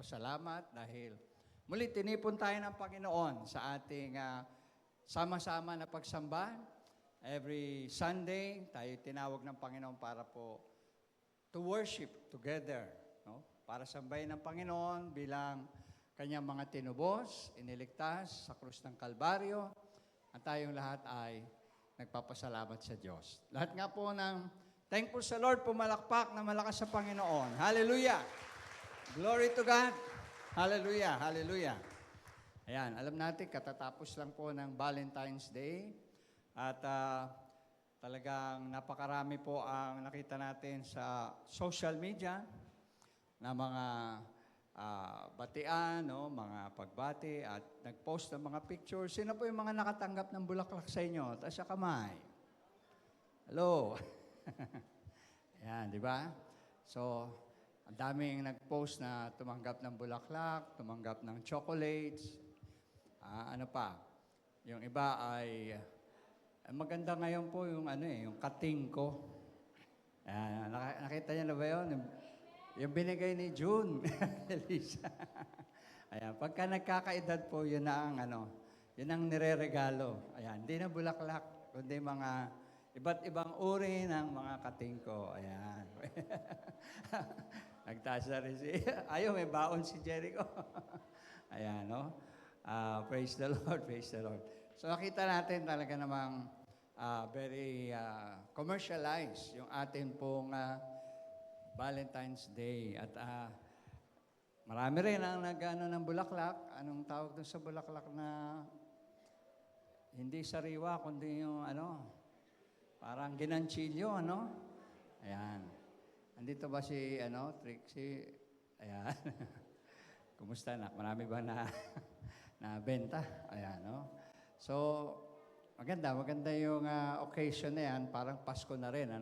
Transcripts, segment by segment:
nagpapasalamat dahil muli tinipon tayo ng Panginoon sa ating sama-sama na pagsamba. Every Sunday, tayo tinawag ng Panginoon para po to worship together. No? Para sambahin ng Panginoon bilang kanyang mga tinubos, iniligtas sa krus ng Kalbaryo, at tayong lahat ay nagpapasalamat sa Diyos. Lahat nga po ng thankful sa Lord, pumalakpak na malakas sa Panginoon. Hallelujah! Glory to God! Hallelujah! Hallelujah! Ayan, alam natin, katatapos lang po ng Valentine's Day. At talagang napakarami po ang nakita natin sa social media na mga batian, no? Mga pagbati at nag-post ng mga pictures. Sino po yung mga nakatanggap ng bulaklak sa inyo? Taas sa kamay. Hello. Ayan, di ba? So, ang daming nag-post na tumanggap ng bulaklak, tumanggap ng chocolates. Ano pa? Yung iba ay maganda ngayon po yung yung kating ko. Nakita niyo na ba yun? Yung binigay ni June, Elisa. Ayan, pagka nagkakaedad po, yun na ang yun ang nireregalo. Ayan, hindi na bulaklak, kundi mga iba't ibang uri ng mga kating ko. Ayan. Nagtaas na rin ayaw, may baon si Jericho. Ayan, no? Praise the Lord, praise the Lord. So, nakita natin talaga namang very commercialized yung atin pong Valentine's Day. At marami rin ang nag-ano ng bulaklak. Anong tawag doon sa bulaklak na hindi sariwa, kundi yung parang ginanchilyo, Ayan. Andito ba si, Trixie? Ayan. Kumusta na? Marami ba na benta? Ayan, no? So, maganda yung occasion na yan. Parang Pasko na rin,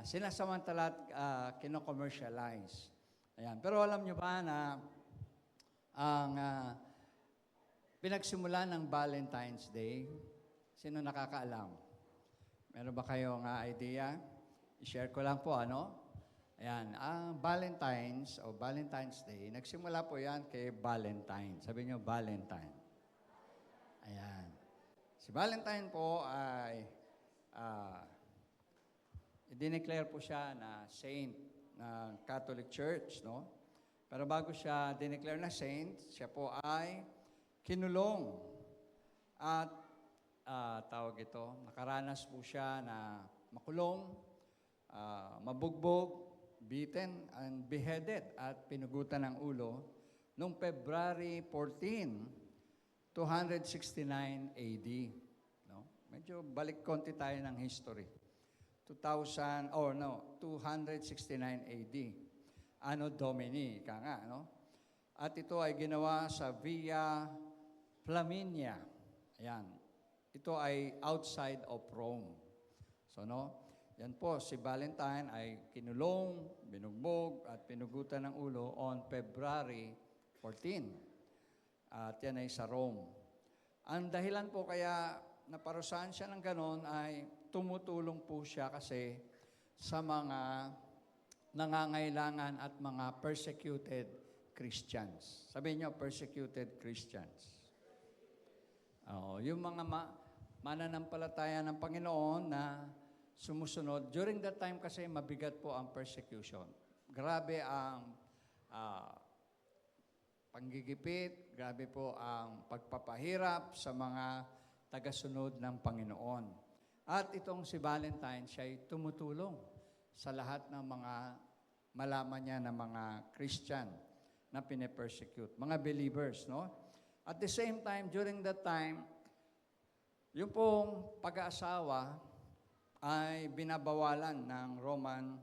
sinasamantala at kino-commercialize. Ayan. Pero alam nyo ba na ang pinagsimula ng Valentine's Day, sino nakakaalam? Meron ba kayong idea? I-share ko lang po, Ayan. Ang Valentine's Day, nagsimula po yan kay Valentine. Sabi nyo, Valentine. Ayan. Si Valentine po ay i-declare po siya na saint ng Catholic Church, no? Pero bago siya dineclare na saint, siya po ay kinulong at tawag ito, nakaranas po siya na makulong, mabugbog, beaten and beheaded at pinugutan ng ulo noong February 14, 269 AD. No? Medyo balik konti tayo ng history. 269 AD. Anno Domini, ika nga, At ito ay ginawa sa Via Flaminia. Ayan. Ito ay outside of Rome. So, yan po, si Valentine ay kinulong, binugbog, at pinugutan ng ulo on February 14. At yan ay sa Rome. Ang dahilan po kaya naparusahan siya ng ganon ay tumutulong po siya kasi sa mga nangangailangan at mga persecuted Christians. Sabihin niyo, persecuted Christians. Yung mga mananampalataya ng Panginoon na sumusunod. During that time kasi mabigat po ang persecution. Grabe ang panggigipit, grabe po ang pagpapahirap sa mga tagasunod ng Panginoon. At itong si Valentine, siya ay tumutulong sa lahat ng mga malaman niya ng mga Christian na pine-persecute, mga believers, At the same time, during that time, yung pong pag-aasawa ay binabawalan ng Roman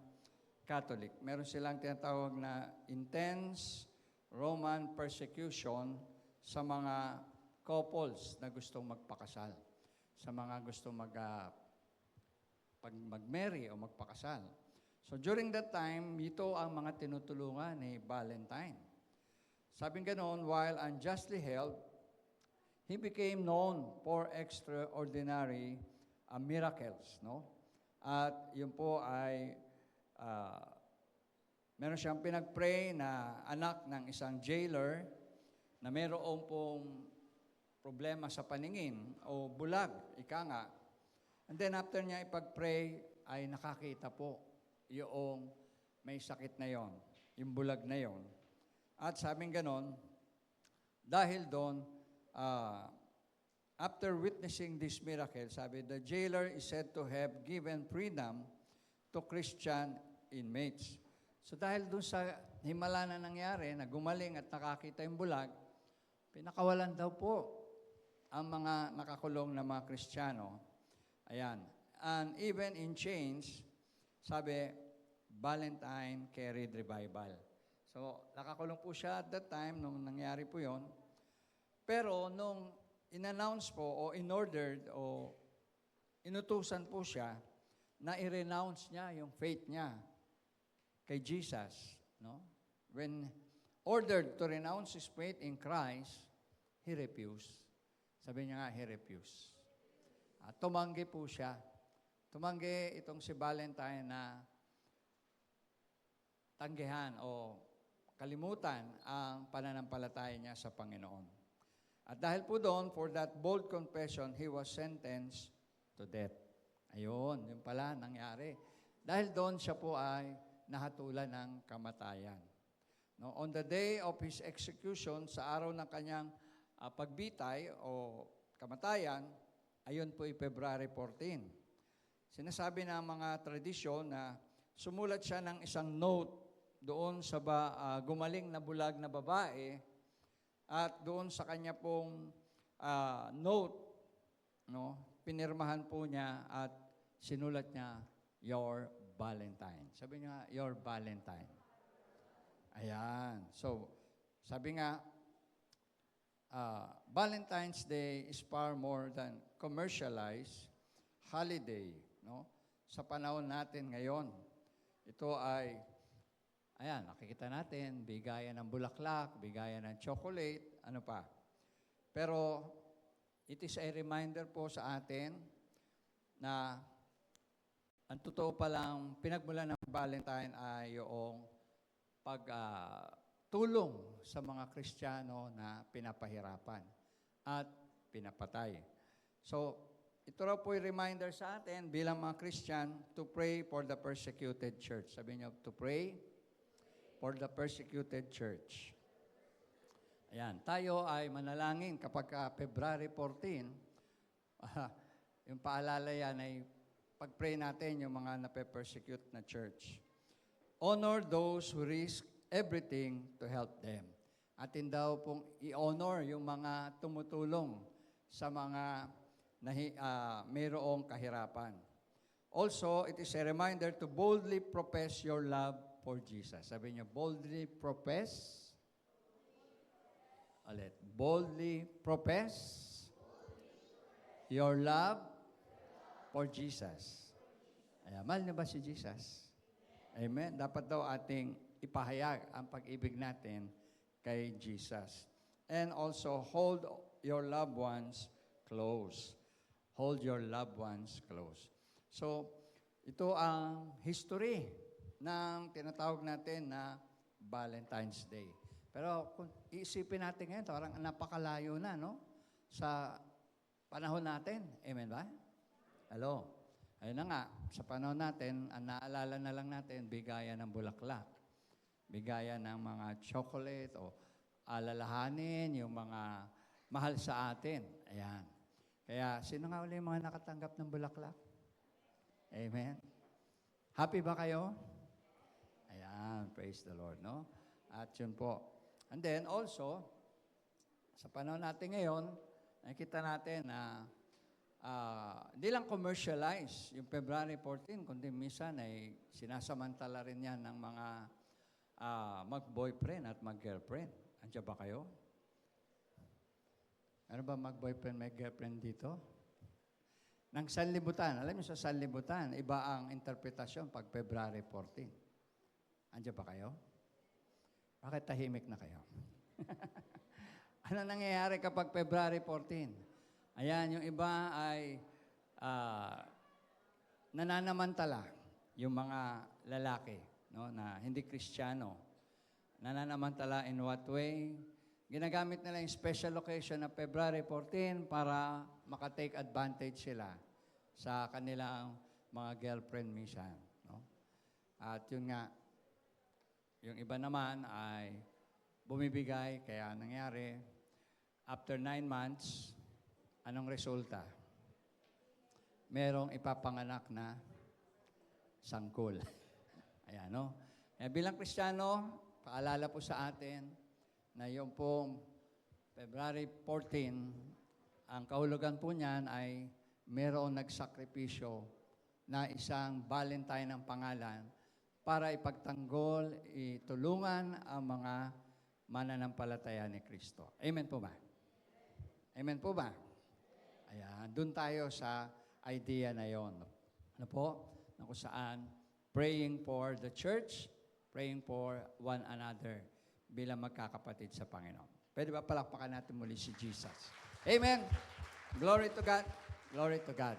Catholic. Meron silang tinatawag na intense Roman persecution sa mga couples na gustong magpakasal, sa mga gustong mag-marry o magpakasal. So during that time, ito ang mga tinutulungan ni Valentine. Sabing ganoon, while unjustly held, he became known for extraordinary miracles, At yun po ay Meron siyang pinag-pray na anak ng isang jailer na mayroon pong problema sa paningin o bulag, ika nga. And then after niya ipag-pray, ay nakakita po yung may sakit na yon, yung bulag na yon. At sabing ganon, dahil doon, after witnessing this miracle, sabi, the jailer is said to have given freedom to Christian inmates. So dahil doon sa himala na nangyari, na gumaling at nakakita yung bulag, pinakawalan daw po ang mga nakakulong na mga Kristiyano. Ayan. And even in chains, sabi, Valentine carried revival. So, nakakulong po siya at that time, nung nangyari po yon. Pero, nung in-announce po, o in-ordered, o inutusan po siya, na i-renounce niya yung faith niya kay Jesus. No? When ordered to renounce his faith in Christ, he refused. Sabi niya nga, he refused. Tumanggi po siya. Tumanggi itong si Valentine na tanggihan o kalimutan ang pananampalataya niya sa Panginoon. At dahil po doon, for that bold confession, he was sentenced to death. Ayun, yun pala nangyari. Dahil doon siya po ay nahatulan ng kamatayan. No, on the day of his execution, sa araw ng kanyang pagbitay o kamatayan, ayun po ay February 14. Sinasabi ng mga tradisyon na sumulat siya ng isang note doon sa gumaling na bulag na babae at doon sa kanya pong note, no, pinirmahan po niya at sinulat niya, Your Valentine. Sabi niya, Your Valentine. Ayan. So, sabi nga, Valentine's Day is far more than commercialized holiday, no? Sa panahon natin ngayon, ito ay, ayan, nakikita natin, bigayan ng bulaklak, bigayan ng chocolate, ano pa. Pero, it is a reminder po sa atin na ang totoo palang pinagmulan ng Valentine ay yung pagtulong sa mga Kristiyano na pinapahirapan at pinapatay. So, ito raw po yung reminder sa atin bilang mga Christian to pray for the persecuted church. Sabi niyo, to pray for the persecuted church. Ayan, tayo ay manalangin kapag February 14, yung paalala yan ay pag-pray natin yung mga nape-persecute na church. Honor those who risk everything to help them. Atin daw pong i-honor yung mga tumutulong sa mga mayroong kahirapan. Also, it is a reminder to boldly profess your love for Jesus. Sabi niyo, boldly profess. Ulit, boldly profess your love for Jesus. Ayan, mahal niyo ba si Jesus? Amen. Dapat daw ating ipahayag ang pag-ibig natin kay Jesus. And also, hold your loved ones close. Hold your loved ones close. So, ito ang history ng tinatawag natin na Valentine's Day. Pero kung iisipin natin ngayon, parang napakalayo na, no? Sa panahon natin. Amen ba? Hello? Ayun na nga, sa panahon natin, ang naalala na lang natin, bigayan ng bulaklak. Bigayan ng mga chocolate o alalahanin, yung mga mahal sa atin. Ayan. Kaya, sino nga ulit yung mga nakatanggap ng bulaklak? Amen? Happy ba kayo? Ayan, praise the Lord, no? At yun po. And then also, sa panahon natin ngayon, nakikita natin na hindi lang commercialize yung February 14, kundi minsan ay sinasamantala rin yan ng mga mag-boyfriend at mag-girlfriend. Andiyan ba kayo? Ano ba mag-boyfriend, mag-girlfriend dito? Nang sanlibutan. Alam niyo sa sanlibutan, iba ang interpretasyon pag February 14. Andiyan ba kayo? Bakit tahimik na kayo? Ano nangyayari kapag February 14? Ayan, yung iba ay nananamantala, yung mga lalaki. no, na hindi Kristiyano. Nananamantala in what way? Ginagamit nila yung special occasion na February 14 para makatake advantage sila sa kanilang mga girlfriend minsan. No? At yun nga, yung iba naman ay bumibigay, kaya nangyari, after 9 months, anong resulta? Merong ipapanganak na sangkol. Ayan, no? Kaya bilang Kristiyano, paalala po sa atin na yung pong February 14, ang kahulugan po niyan ay merong nagsakripisyo na isang Valentine ng pangalan para ipagtanggol, itulungan ang mga mananampalataya ni Kristo. Amen po ba? Amen po ba? Ayan, doon tayo sa idea na yon. Ano po? Na kung saan praying for the church, praying for one another bilang magkakapatid sa Panginoon. Pwede ba palakpakan natin muli si Jesus? Amen! Glory to God! Glory to God!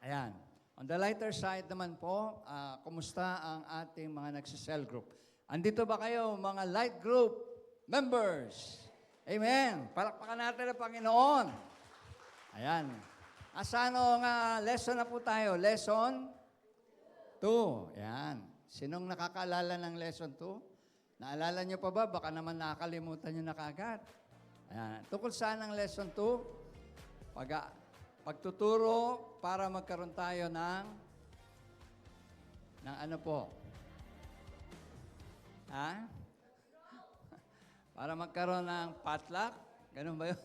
Ayan. On the lighter side naman po, kumusta ang ating mga nagsisell group? Andito ba kayo, mga light group members? Amen! Palakpakan natin ang Panginoon. Ayan. Asano nga lesson na po tayo? Lesson 2. Ayan. Sinong nakakaalala ng lesson 2? Naalala nyo pa ba? Baka naman nakakalimutan nyo na kaagad. Ayan. Tungkol saan ang lesson 2? Pagtuturo para magkaroon tayo ng ano po? Ha? Para magkaroon ng potluck? Ganun ba yun?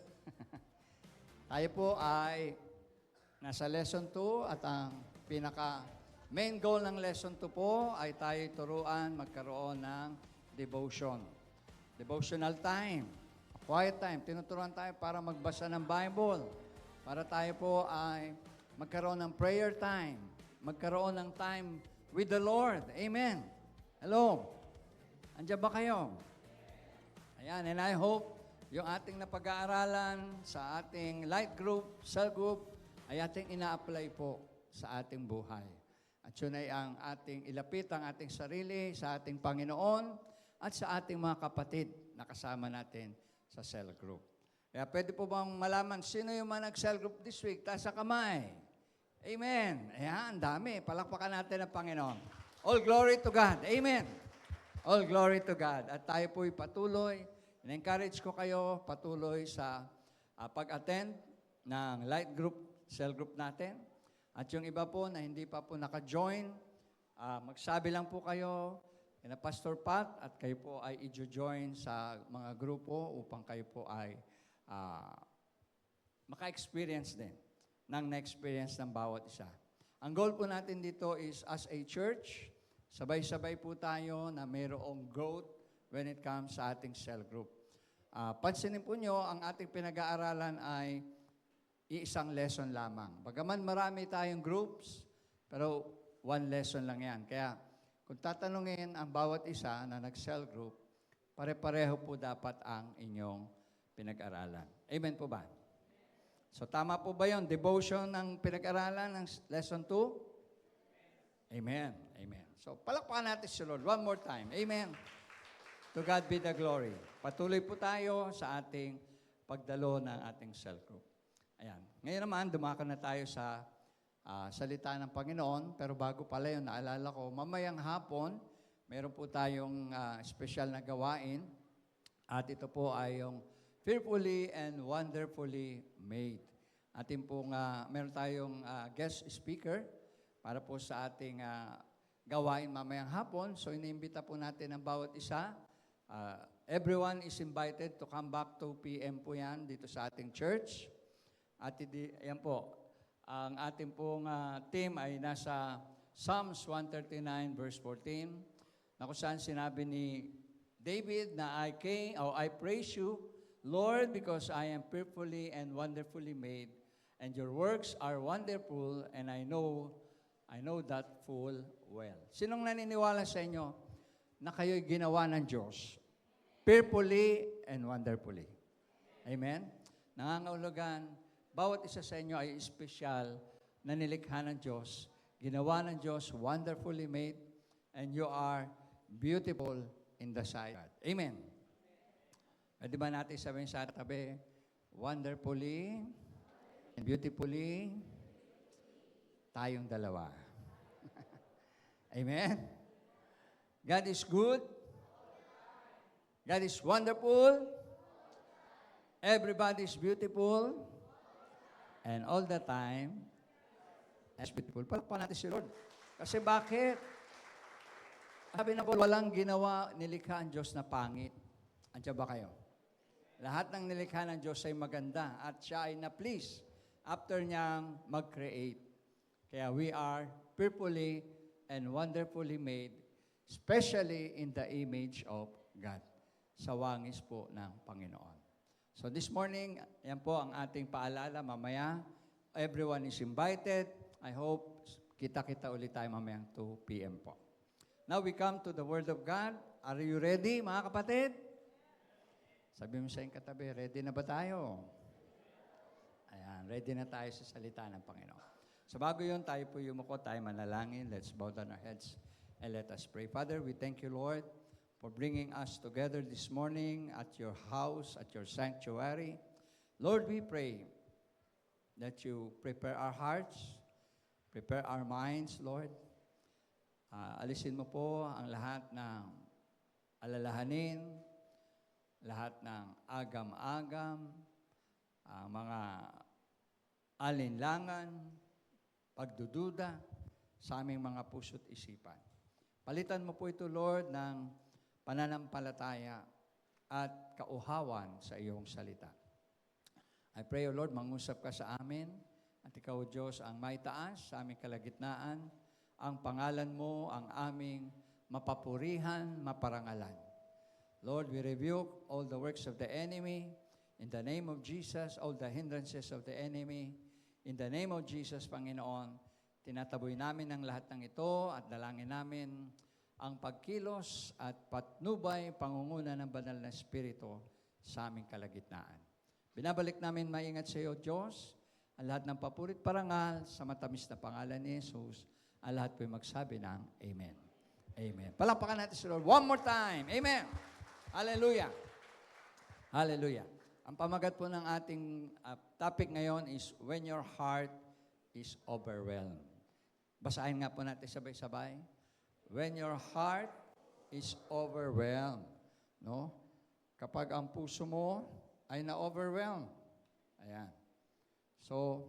Tayo po ay nasa lesson 2 at ang main goal ng lesson 2 po ay tayo turuan magkaroon ng devotion. Devotional time. Quiet time. Tinuturuan tayo para magbasa ng Bible. Para tayo po ay magkaroon ng prayer time. Magkaroon ng time with the Lord. Amen. Hello. Andiyan ba kayo? Ayan, and I hope yung ating napag-aaralan sa ating light group, cell group, ay ating ina-apply po sa ating buhay. At yun ay ang ating ilapit ang ating sarili sa ating Panginoon at sa ating mga kapatid na kasama natin sa cell group. Kaya pwede po bang malaman sino yung mga nag-cell group this week? Taas sa kamay. Amen. Ayan, dami. Palakpakan natin ang Panginoon. All glory to God. Amen. All glory to God. At tayo po'y patuloy. In-encourage ko kayo patuloy sa pag-attend ng light group, cell group natin. At yung iba po na hindi pa po naka-join, magsabi lang po kayo kina Pastor Pat at kayo po ay i-join sa mga grupo upang kayo po ay maka-experience din ng na-experience ng bawat isa. Ang goal po natin dito is as a church, sabay-sabay po tayo na mayroong growth when it comes sa ating cell group. Pansinin po nyo, ang ating pinag-aaralan ay iisang lesson lamang. Bagaman marami tayong groups, pero one lesson lang yan. Kaya kung tatanungin ang bawat isa na nag-cell group, pare-pareho po dapat ang inyong pinag-aralan. Amen po ba? So tama po ba yun? Devotion ng pinag-aralan ng lesson 2? Amen. Amen. So palakpakan natin si Lord one more time. Amen. To God be the glory. Patuloy po tayo sa ating pagdalo ng ating cell group. Ayan. Ngayon naman, dumako na tayo sa salita ng Panginoon. Pero bago pala yun, naalala ko, mamayang hapon, meron po tayong special na gawain. At ito po ay yung Fearfully and Wonderfully Made. Atin pong, meron tayong guest speaker para po sa ating gawain mamayang hapon. So, iniimbita po natin ang bawat isa. Everyone is invited to come back 2 p.m. po yan dito sa ating church. At yan po, ang ating pong team ay nasa Psalms 139 verse 14 na kung saan sinabi ni David na I praise you, Lord, because I am fearfully and wonderfully made, and your works are wonderful, and I know that full well. Sinong naniniwala sa inyo na kayo'y ginawa ng Diyos? Fearfully and wonderfully. Amen? Nangangahulugan, bawat isa sa inyo ay espesyal na nilikha ng Diyos, ginawa ng Diyos, wonderfully made, and you are beautiful in the sight of God. Amen. Pwede ba natin sabihin sa tabi, wonderfully and beautifully, tayong dalawa. Amen? God is good. God is wonderful. Everybody is beautiful. And all the time, is beautiful. Palakpan natin si Lord. Kasi bakit? Sabi na po, walang ginawa, nilikha ang Diyos na pangit. Andiyan ba kayo? Lahat ng nilikha ng Diyos ay maganda at siya ay na-please after niyang mag-create. Kaya we are fearfully and wonderfully made, especially in the image of God. Sa wangis po ng Panginoon. So this morning, yan po ang ating paalala. Mamaya, everyone is invited. I hope kita-kita ulit tayo mamayang 2 p.m. po. Now we come to the Word of God. Are you ready, mga kapatid? Sabi mo sa iyong katabi, ready na ba tayo? Ayan, ready na tayo sa salita ng Panginoon. So bago yun, tayo po yumuko, tayo manalangin. Let's bow down our heads and let us pray. Father, we thank you, Lord, for bringing us together this morning at your house, at your sanctuary. Lord, we pray that you prepare our hearts, prepare our minds, Lord. Alisin mo po ang lahat ng alalahanin, lahat ng agam-agam, mga alinlangan, pagdududa sa aming mga puso't isipan. Palitan mo po ito, Lord, ng pananampalataya at kauhawan sa iyong salita. I pray, O Lord, mangusap ka sa amin at ikaw, O Diyos, ang may taas sa aming kalagitnaan. Ang pangalan mo, ang aming mapapurihan, maparangalan. Lord, we rebuke all the works of the enemy. In the name of Jesus, all the hindrances of the enemy. In the name of Jesus, Panginoon, tinataboy namin ang lahat ng ito at dalangin namin ang pagkilos at patnubay, pangunguna ng banal na Espiritu sa aming kalagitnaan. Binabalik namin maingat sa iyo, Diyos, ang lahat ng papurit parangal sa matamis na pangalan ni Jesus. Ang lahat po'y magsabi ng Amen. Amen. Palakpakan natin si Lord one more time. Amen. Hallelujah. Hallelujah. Ang pamagat po ng ating topic ngayon is when your heart is overwhelmed. Basahin nga po natin sabay-sabay. When your heart is overwhelmed. No? Kapag ang puso mo ay na-overwhelmed. Ayan. So,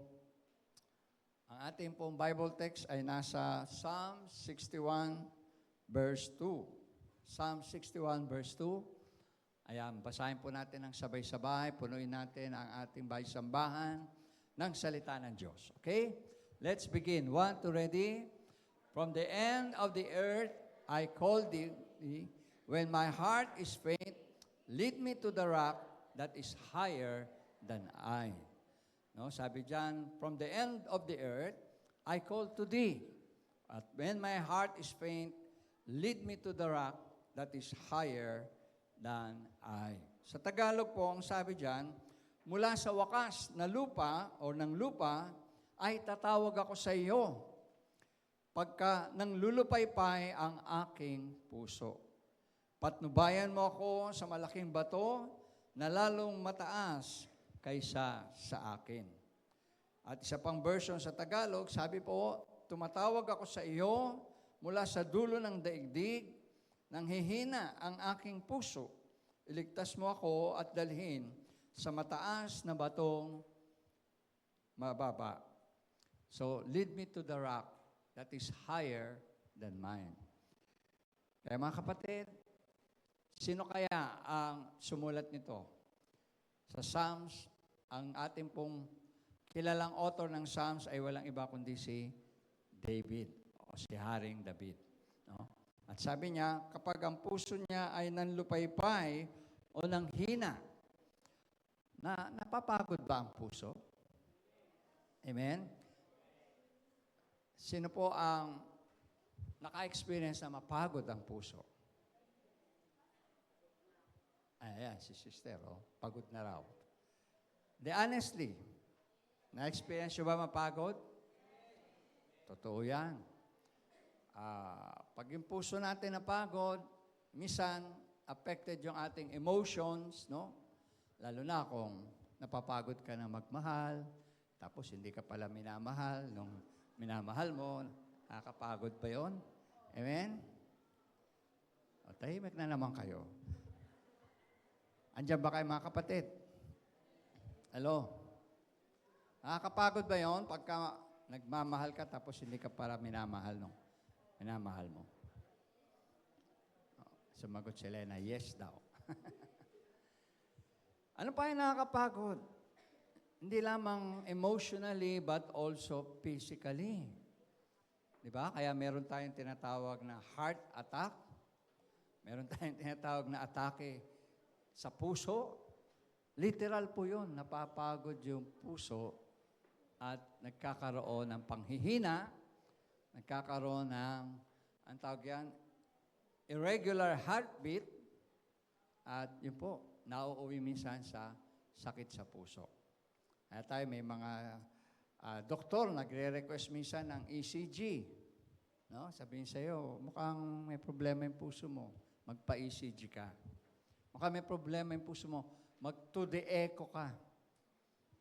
ang ating pong Bible text ay nasa Psalm 61 verse 2. Psalm 61 verse 2. Ayan, basahin po natin ng sabay-sabay. Punuin natin ang ating baysambahan ng salita ng Diyos. Okay? Let's begin. 1, 2, ready? From the end of the earth, I call thee. When my heart is faint, lead me to the rock that is higher than I. No, sabi diyan, from the end of the earth, I call to thee. At when my heart is faint, lead me to the rock that is higher than I. Sa Tagalog po, ang sabi diyan, mula sa wakas na lupa o ng lupa, ay tatawag ako sa iyo. Pagka nang lulupaypay ang aking puso. Patnubayan mo ako sa malaking bato na lalong mataas kaysa sa akin. At isa pang version sa Tagalog, sabi po, tumatawag ako sa iyo mula sa dulo ng daigdig, nang hihina ang aking puso. Iligtas mo ako at dalhin sa mataas na batong mababa. So, lead me to the rock that is higher than mine. Kaya mga kapatid, sino kaya ang sumulat nito? Sa Psalms, ang ating pong kilalang author ng Psalms ay walang iba kundi si David o si Haring David. No? At sabi niya, kapag ang puso niya ay nanlupaypay o nanghina, napapagod ba ang puso? Amen? Sino po ang naka-experience na mapagod ang puso? Ayan, si sister, pagod na raw. Honestly, na-experience nyo ba mapagod? Totoo yan. Pag yung puso natin napagod, minsan, affected yung ating emotions, no? Lalo na kung napapagod ka na magmahal, tapos hindi ka pala minamahal, nung minamahal mo, nakakapagod ba yun? Amen? O, tahimik na naman kayo. Andiyan ba kayo mga kapatid? Hello? Nakakapagod ba yun pagka nagmamahal ka tapos hindi ka para minamahal nung minamahal mo? Sumagot si Lena, yes daw. Ano pa yung nakakapagod? Hindi lamang emotionally but also physically. Di ba? Kaya meron tayong tinatawag na heart attack. Meron tayong tinatawag na atake sa puso. Literal po yun. Napapagod yung puso at nagkakaroon ng panghihina, nagkakaroon ng, ang tawag yan, irregular heartbeat, at yun po, nauuwi minsan sa sakit sa puso. Kaya tayo may mga doktor nagre-request minsan ng ECG. No? Sabihin sa'yo, mukhang may problema yung puso mo, magpa-ECG ka. Mukhang may problema yung puso mo, mag-to the echo ka.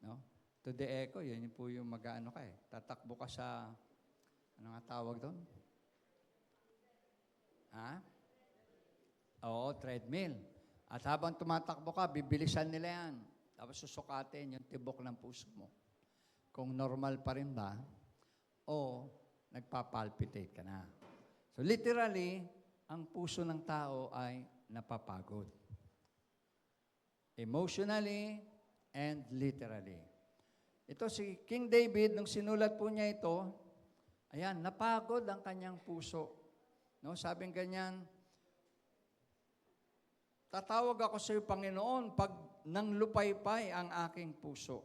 No? To the echo, yun po yung mag-ano ka eh. Tatakbo ka sa, ano nga tawag doon? Ha? Oo, treadmill. At habang tumatakbo ka, bibilisan nila yan. Tapos susukatin yung tibok ng puso mo. Kung normal pa rin ba, o nagpapalpitate ka na. So literally, ang puso ng tao ay napapagod. Emotionally and literally. Ito si King David, nung sinulat po niya ito, ayan, napagod ang kanyang puso. No, sabing ganyan, tatawag ako sa iyo, Panginoon, pag nang lupaypay ang aking puso.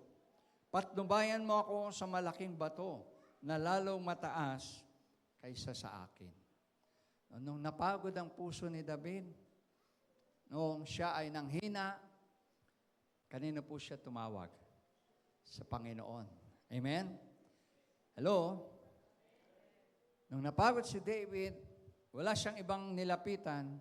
Patnubayan mo ako sa malaking bato na lalong mataas kaysa sa akin. Nung napagod ang puso ni David, nung siya ay nanghina, kanino po siya tumawag? Sa Panginoon. Amen? Hello? Nung napagod si David, wala siyang ibang nilapitan,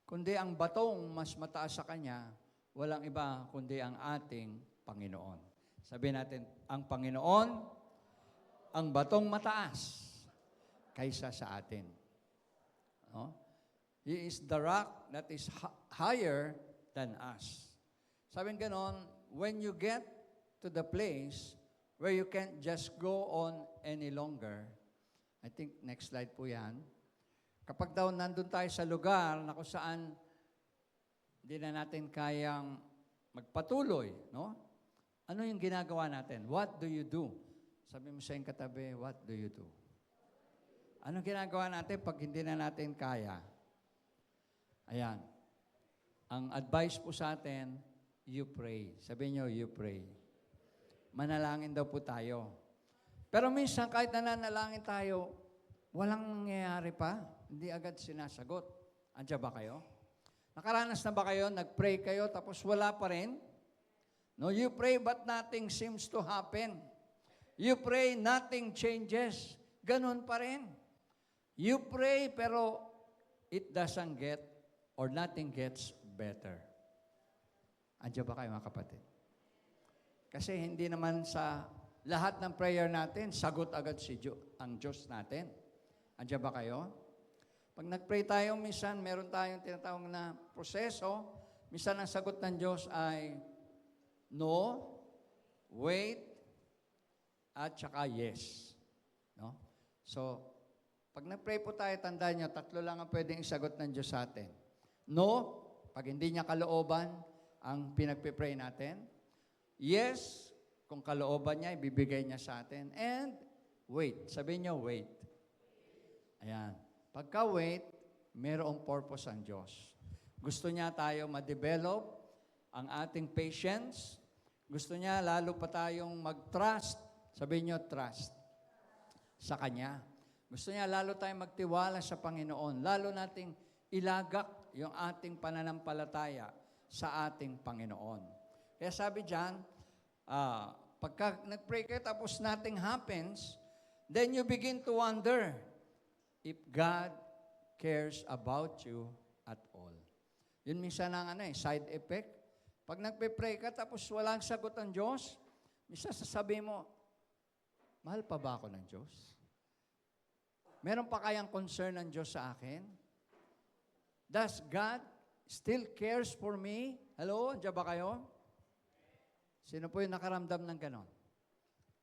kundi ang batong mas mataas sa kanya, walang iba kundi ang ating Panginoon. Sabihin natin, ang Panginoon, ang batong mataas kaysa sa atin. No? He is the rock that is higher than us. Sabihin ganon, when you get to the place where you can't just go on any longer, I think next slide po yan, kapag daw nandun tayo sa lugar na kung saan hindi na natin kayang magpatuloy, no? Ano yung ginagawa natin? What do you do? Sabi mo sa iyong katabi, what do you do? Anong ginagawa natin pag hindi na natin kaya? Ayan. Ang advice po sa atin, you pray. Sabi niyo, you pray. Manalangin daw po tayo. Pero minsan kahit nananalangin tayo, walang nangyayari pa. Hindi agad sinasagot. Andiyan ba kayo? Nakaranas na ba kayo? Nag-pray kayo tapos wala pa rin? No, you pray but nothing seems to happen. You pray, nothing changes. Ganun pa rin. You pray pero it doesn't get or nothing gets better. Andiyan ba kayo mga kapatid? Kasi hindi naman sa lahat ng prayer natin, sagot agad ang Diyos natin. Andiyan ba kayo? Pag nag-pray tayo, minsan meron tayong tinatawag na proseso. Minsan ang sagot ng Diyos ay no, wait, at saka yes. No? So, pag nag-pray po tayo, tandaan nyo, tatlo lang ang pwedeng isagot ng Diyos sa atin. No, pag hindi niya kalooban ang pinagpipray natin. Yes, kung kalooban niya, ibibigay niya sa atin. And wait. Sabihin niyo, wait. Ayan. Pagka wait, mayroong purpose ang Diyos. Gusto niya tayo ma-develop ang ating patience. Gusto niya lalo pa tayong mag-trust. Sabihin niyo, trust. Sa Kanya. Gusto niya lalo tayong magtiwala sa Panginoon. Lalo nating ilagak yung ating pananampalataya sa ating Panginoon. Kaya sabi dyan, pagka nag-pray kayo tapos nothing happens, then you begin to wonder if God cares about you at all. Yun minsan ang side effect. Pag nagpe-pray ka tapos walang sagot ang Diyos, minsan sasabihin mo, mahal pa ba ako ng Diyos? Meron pa kayang concern ng Diyos sa akin? Does God still cares for me? Hello? Diyan ba kayo? Sino po yung nakaramdam ng ganon?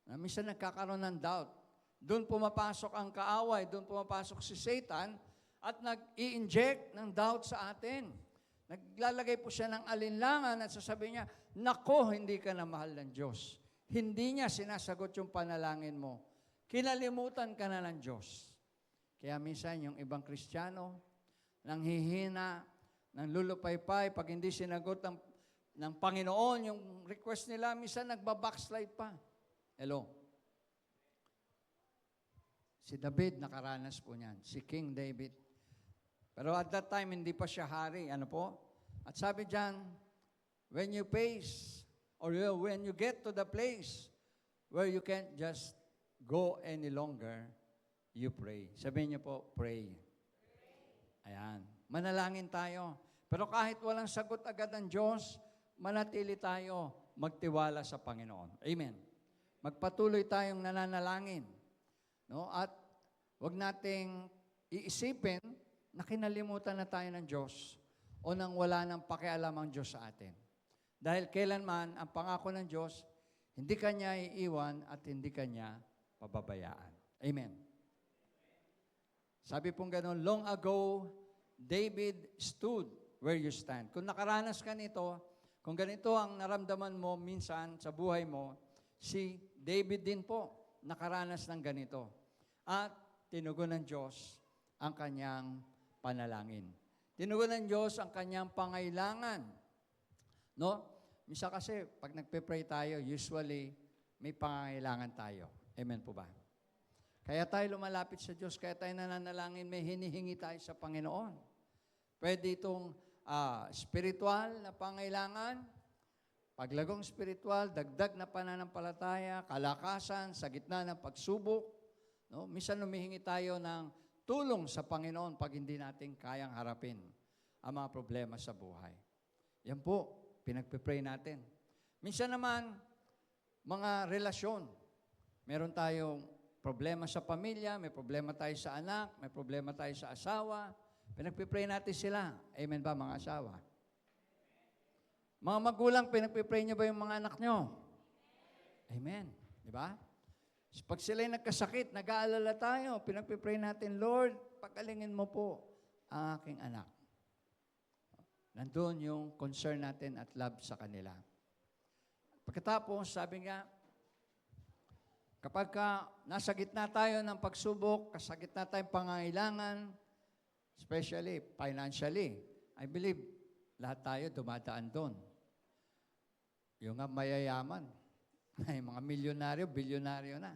Na minsan nagkakaroon ng doubt. Doon pumapasok ang kaaway, doon pumapasok si Satan at nag-i-inject ng doubt sa atin. Naglalagay po siya ng alinlangan at sasabihin niya, nako, hindi ka na mahal ng Diyos. Hindi niya sinasagot yung panalangin mo. Kinalimutan ka na ng Diyos. Kaya minsan yung ibang Kristiyano, nanghihina, nanlulupaypay, pag hindi sinagot ng Panginoon, yung request nila, minsan nagbabackslide pa. Hello? Si David, nakaranas po niyan. Si King David. Pero at that time, hindi pa siya hari. Ano po? At sabi diyan, when you face, or when you get to the place where you can't just go any longer, you pray. Sabihin niyo po, pray. Ayan. Manalangin tayo. Pero kahit walang sagot agad ng Diyos, manatili tayo magtiwala sa Panginoon. Amen. Magpatuloy tayong nananalangin. No? At wag nating iisipin na kinalimutan na tayo ng Diyos o nang wala nang pakialam ang Diyos sa atin. Dahil kailanman ang pangako ng Diyos, hindi Kanya iiwan at hindi Kanya pababayaan. Amen. Sabi pong gano'n, long ago, David stood where you stand. Kung nakaranas ka nito, kung ganito ang naramdaman mo minsan sa buhay mo, si David din po nakaranas ng ganito. At tinugon ng Diyos ang kanyang panalangin. Tinugon ng Diyos ang kanyang pangailangan. No? Misa kasi, pag nagpe-pray tayo, usually, may pangailangan tayo. Amen po ba? Kaya tayo lumalapit sa Diyos, kaya tayo nananalangin, may hinihingi tayo sa Panginoon. Pwede itong spiritual na pangailangan, paglagong spiritual, dagdag na pananampalataya, kalakasan sa gitna ng pagsubok. No? Minsan humihingi tayo ng tulong sa Panginoon pag hindi natin kayang harapin ang mga problema sa buhay. Yan po, pinagpipray natin. Minsan naman, mga relasyon. Meron tayong problema sa pamilya, may problema tayo sa anak, may problema tayo sa asawa. Pinagpipray natin sila. Amen ba, mga asawa? Mga magulang, pinagpipray niyo ba yung mga anak nyo? Amen. Di ba? Pag sila'y nagkasakit, nag-aalala tayo, pinagpipray natin, Lord, pagalingin mo po ang aking anak. Nandun yung concern natin at love sa kanila. Pagkatapos, sabi nga, kapag nasa gitna tayo ng pagsubok, sa gitna tayong pangangailangan, especially financially, I believe lahat tayo dumadaan doon. Yung mayayaman, ay mga milyonaryo, bilyonaryo na.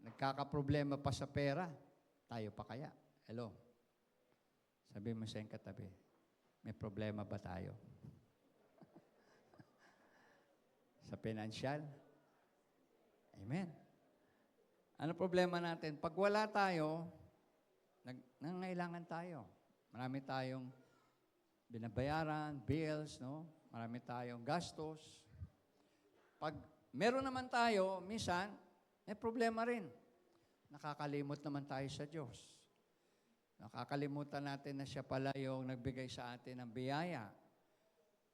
Nagkakaproblema pa sa pera, tayo pa kaya? Hello? Sabi mo sa iyong katabi, may problema ba tayo? Sa financial? Amen. Ano problema natin? Pag wala tayo, nangangailangan tayo. Marami tayong binabayaran, bills, no? Marami tayong gastos. Pag meron naman tayo, minsan, may problema rin. Nakakalimot naman tayo sa Diyos. Nakakalimutan natin na siya pala yung nagbigay sa atin ng biyaya.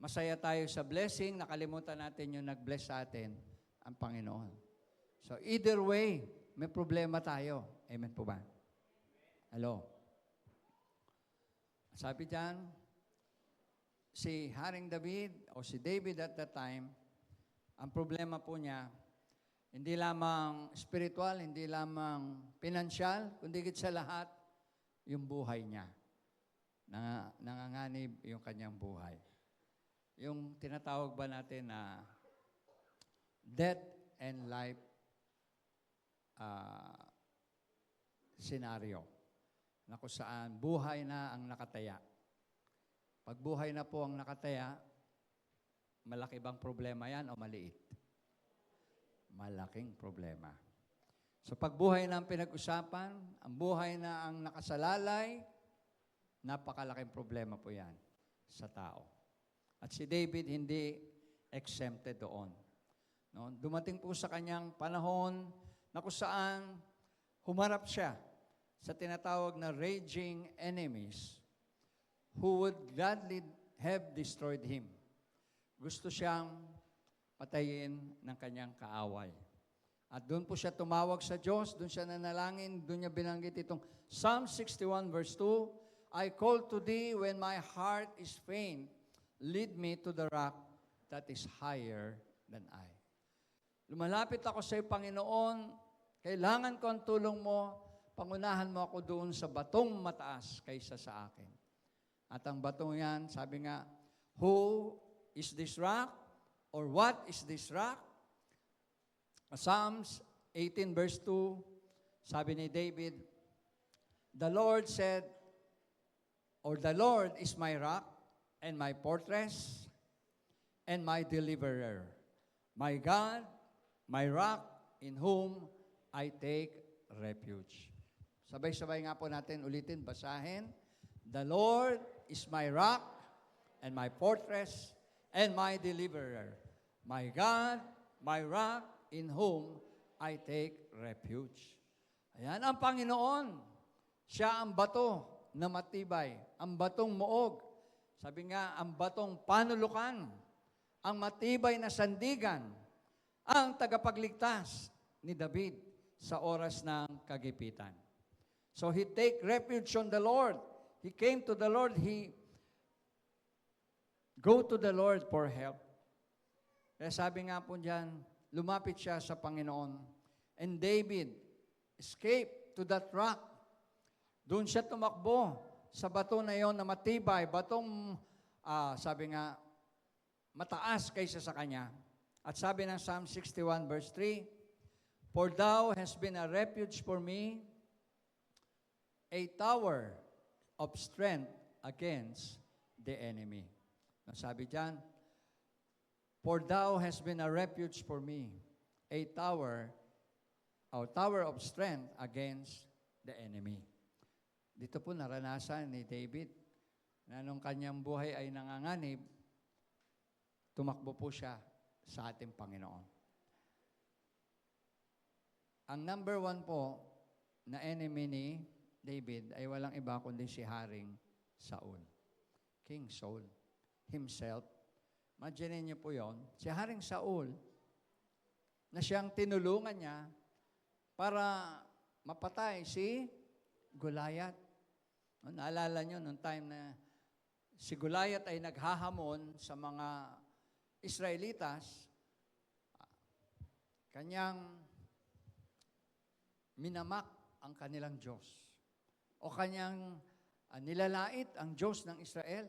Masaya tayo sa blessing, nakalimutan natin yung nag-bless sa atin, ang Panginoon. So either way, may problema tayo. Amen po ba? Hello? Sabi diyan, si Haring David o si David at that time, ang problema po niya, hindi lamang spiritual, hindi lamang pinansyal, kundi higit sa lahat, yung buhay niya. Nanganganib yung kanyang buhay. Yung tinatawag ba natin na death and life scenario. Na kung saan buhay na ang nakataya. Pag buhay na po ang nakataya, malaki bang problema yan o maliit? Malaking problema. So pag buhay na ang pinag-usapan, ang buhay na ang nakasalalay, Napakalaking problema po yan sa tao. At si David hindi exempted doon. No? Dumating po sa kanyang panahon na kung saan humarap siya sa tinatawag na raging enemies who would gladly have destroyed him. Gusto siyang patayin ng kanyang kaaway. At doon po siya tumawag sa Diyos, doon siya nanalangin, doon niya binanggit itong Psalm 61 verse 2, I call to thee when my heart is faint, lead me to the rock that is higher than I. Lumalapit ako sa iyo, Panginoon, kailangan ko ang tulong mo, pangunahan mo ako doon sa batong mataas kaysa sa akin. At ang batong yan, sabi nga, who is this rock? Or what is this rock? Psalms 18 verse 2, sabi ni David, the Lord said, or the Lord is my rock and my fortress and my deliverer, my God, my rock in whom I take refuge. Sabay-sabay nga po natin ulitin, basahin. The Lord is my rock and my fortress and my deliverer, my God, my rock in whom I take refuge. Ayan ang Panginoon. Siya ang bato na matibay, ang batong muog. Sabi nga, ang batong panulukan, ang matibay na sandigan, ang tagapagligtas ni David sa oras ng kagipitan. So he take refuge on the Lord. He came to the Lord. He go to the Lord for help. Kaya sabi nga po diyan, lumapit siya sa Panginoon. And David escaped to that rock. Doon siya tumakbo sa bato na yon na matibay, batong, sabi nga, mataas kaysa sa kanya. At sabi ng Psalm 61 verse 3, for thou hast been a refuge for me, a tower of strength against the enemy. Sabi diyan, for thou hast been a refuge for me, a tower of strength against the enemy. Dito po naranasan ni David na nung kanyang buhay ay nanganganib, tumakbo po siya sa ating Panginoon. Ang number 1 po na enemy ni David ay walang iba kundi si Haring Saul. King Saul himself. Imagine niyo po yon, si Haring Saul na siyang tinulungan niya para mapatay si Goliath. Naalala niyo nung time na si Goliath ay naghahamon sa mga Israelitas, kanyang minamak ang kanilang Diyos. O kanyang nilalait ang Diyos ng Israel.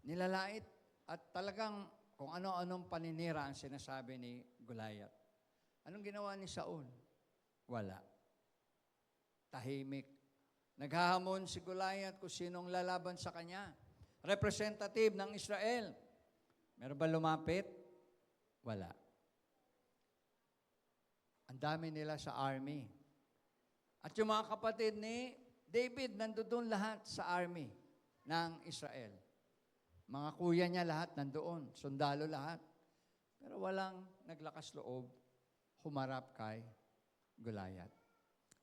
Nilalait at talagang kung ano-anong paninira ang sinasabi ni Goliath. Anong ginawa ni Saul? Wala. Tahimik. Naghahamon si Goliath kung sinong lalaban sa kanya. Representative ng Israel. Meron ba lumapit? Wala. Ang dami nila sa army. At yung mga kapatid ni David, nandoon lahat sa army ng Israel. Mga kuya niya lahat nandoon, sundalo lahat. Pero walang naglakas loob, humarap kay Goliath.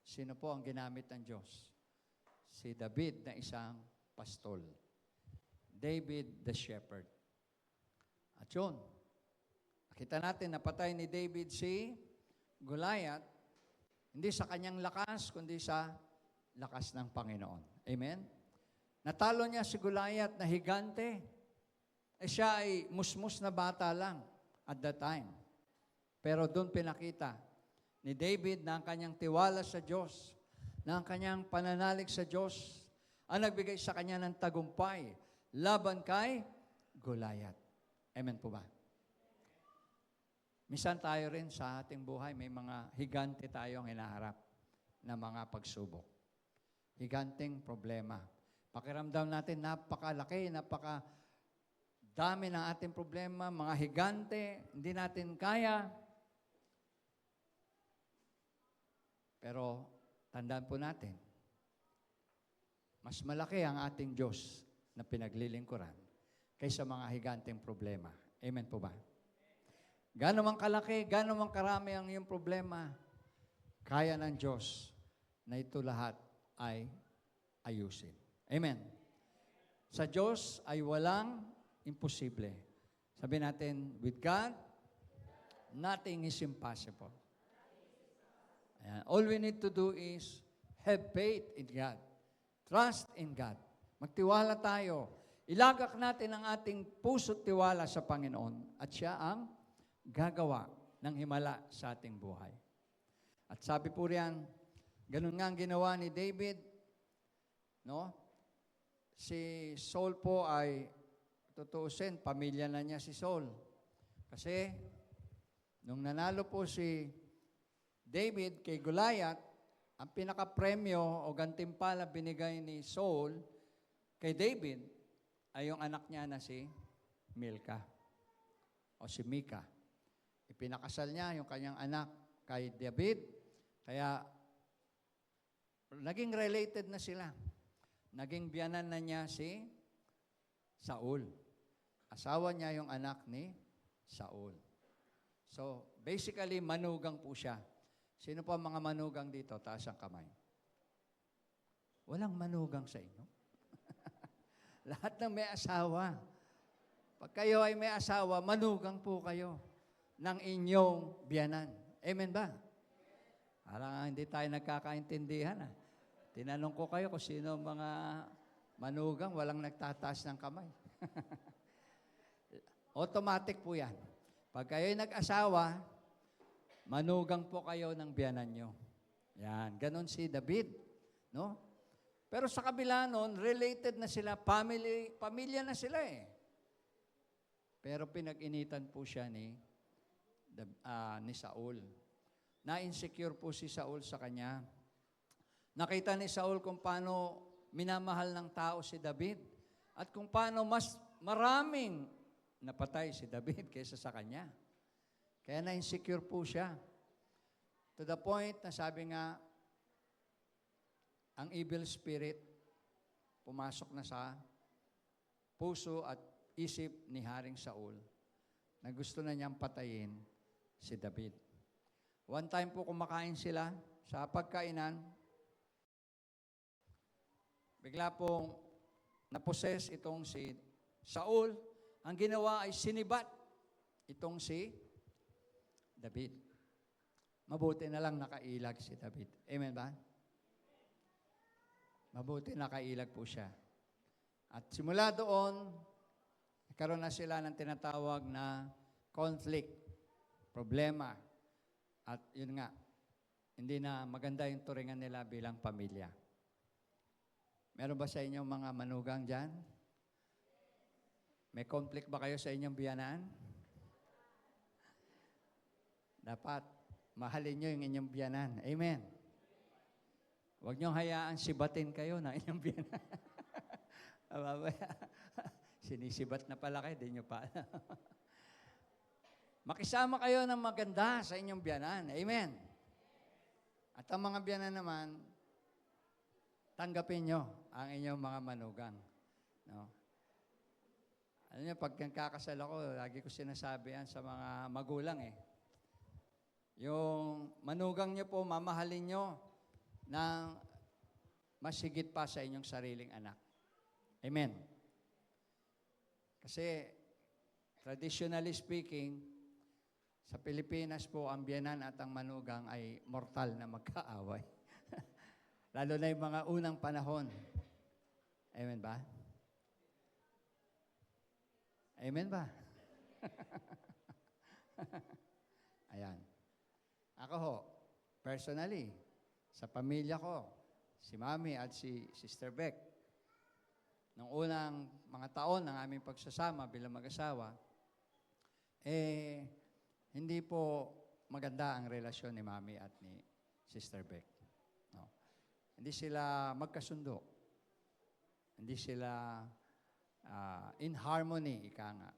Sino po ang ginamit ng Diyos? Si David na isang pastol. David the shepherd. At yun, nakita natin, napatay ni David si Goliath, hindi sa kanyang lakas, kundi sa lakas ng Panginoon. Amen? Natalo niya si Goliath na higante. Siya ay musmus na bata lang at that time. Pero doon pinakita ni David na ang kanyang tiwala sa Diyos, na ang kanyang pananalig sa Diyos, ang nagbigay sa kanya ng tagumpay laban kay Goliath. Amen po ba? Minsan tayo rin sa ating buhay, may mga higante tayong hinaharap na mga pagsubok. Higanteng problema. Pakiramdam natin, napakalaki, napakadami ng ating problema, mga higante, hindi natin kaya. Pero tandaan po natin, Mas malaki ang ating Diyos na pinaglilingkuran kaysa mga higanteng problema. Amen po ba? Gano'n man kalaki, gano'n man karami ang iyong problema, kaya ng Diyos na ito lahat ay ayusin. Amen. Sa Diyos ay walang imposible. Sabi natin, with God, nothing is impossible. Ayan. All we need to do is have faith in God. Trust in God. Magtiwala tayo. Ilagak natin ang ating puso't tiwala sa Panginoon at Siya ang gagawa ng himala sa ating buhay. At sabi po riyan, ganun nga ang ginawa ni David, no? Si Saul po ay, tutuusin, pamilya na niya si Saul. Kasi, nung nanalo po si David kay Goliath, ang pinaka-premyo o gantimpala binigay ni Saul kay David ay yung anak niya na si Milka o si Mika. Ipinakasal niya yung kanyang anak kay David, kaya naging related na sila. Naging biyanan na niya si Saul. Asawa niya yung anak ni Saul. So, basically, manugang po siya. Sino po ang mga manugang dito? Taas ang kamay. Walang manugang sa inyo. Lahat ng may asawa. Pag kayo ay may asawa, manugang po kayo ng inyong biyanan. Amen ba? Parang hindi tayo nagkakaintindihan. Tinanong ko kayo kung sino mga manugang, walang nagtataas ng kamay. Automatic po yan. Pag kayo'y nag-asawa, manugang po kayo ng biyanan nyo. Yan, ganon si David. No? Pero sa kabila nun, related na sila, pamilya na sila eh. Pero pinag-initan po siya ni Saul. Na-insecure po si Saul sa kanya. Nakita ni Saul kung paano minamahal ng tao si David at kung paano mas maraming napatay si David kaysa sa kanya. Kaya na-insecure po siya. To the point na sabi nga, ang evil spirit pumasok na sa puso at isip ni Haring Saul na gusto na niyang patayin si David. One time po kumakain sila sa pagkainan, bigla pong naposes itong si Saul. Ang ginawa ay sinibat itong si David. Mabuti na lang nakailag si David. Amen ba? Mabuti nakailag po siya. At simula doon, nagkaroon na sila ng tinatawag na conflict, problema. At yun nga, hindi na maganda yung turingan nila bilang pamilya. Meron ba sa inyo mga manugang dyan? May conflict ba kayo sa inyong biyanan? Dapat mahalin nyo yung inyong biyanan. Amen. Huwag nyo hayaan sibatin kayo ng inyong biyanan. Sinisibat na pala kayo, di nyo pa alam. Makisama kayo ng maganda sa inyong biyanan. Amen. At ang mga biyanan naman, tanggapin nyo ang inyong mga manugang. No? Alam niyo, pag kakasal ako, lagi ko sinasabi yan sa mga magulang eh. Yung manugang niyo po, mamahalin nyo ng mas higit pa sa inyong sariling anak. Amen. Kasi, traditionally speaking, sa Pilipinas po, ang biyanan at ang manugang ay mortal na magkaaway. Lalo na yung mga unang panahon. Amen ba? Amen ba? Ayan. Ako ho, personally, sa pamilya ko, si Mami at si Sister Beck, nung unang mga taon ng aming pagsasama bilang mag-asawa, hindi po maganda ang relasyon ni Mami at ni Sister Beck. No. Hindi sila magkasundo. Hindi sila in harmony, ika nga.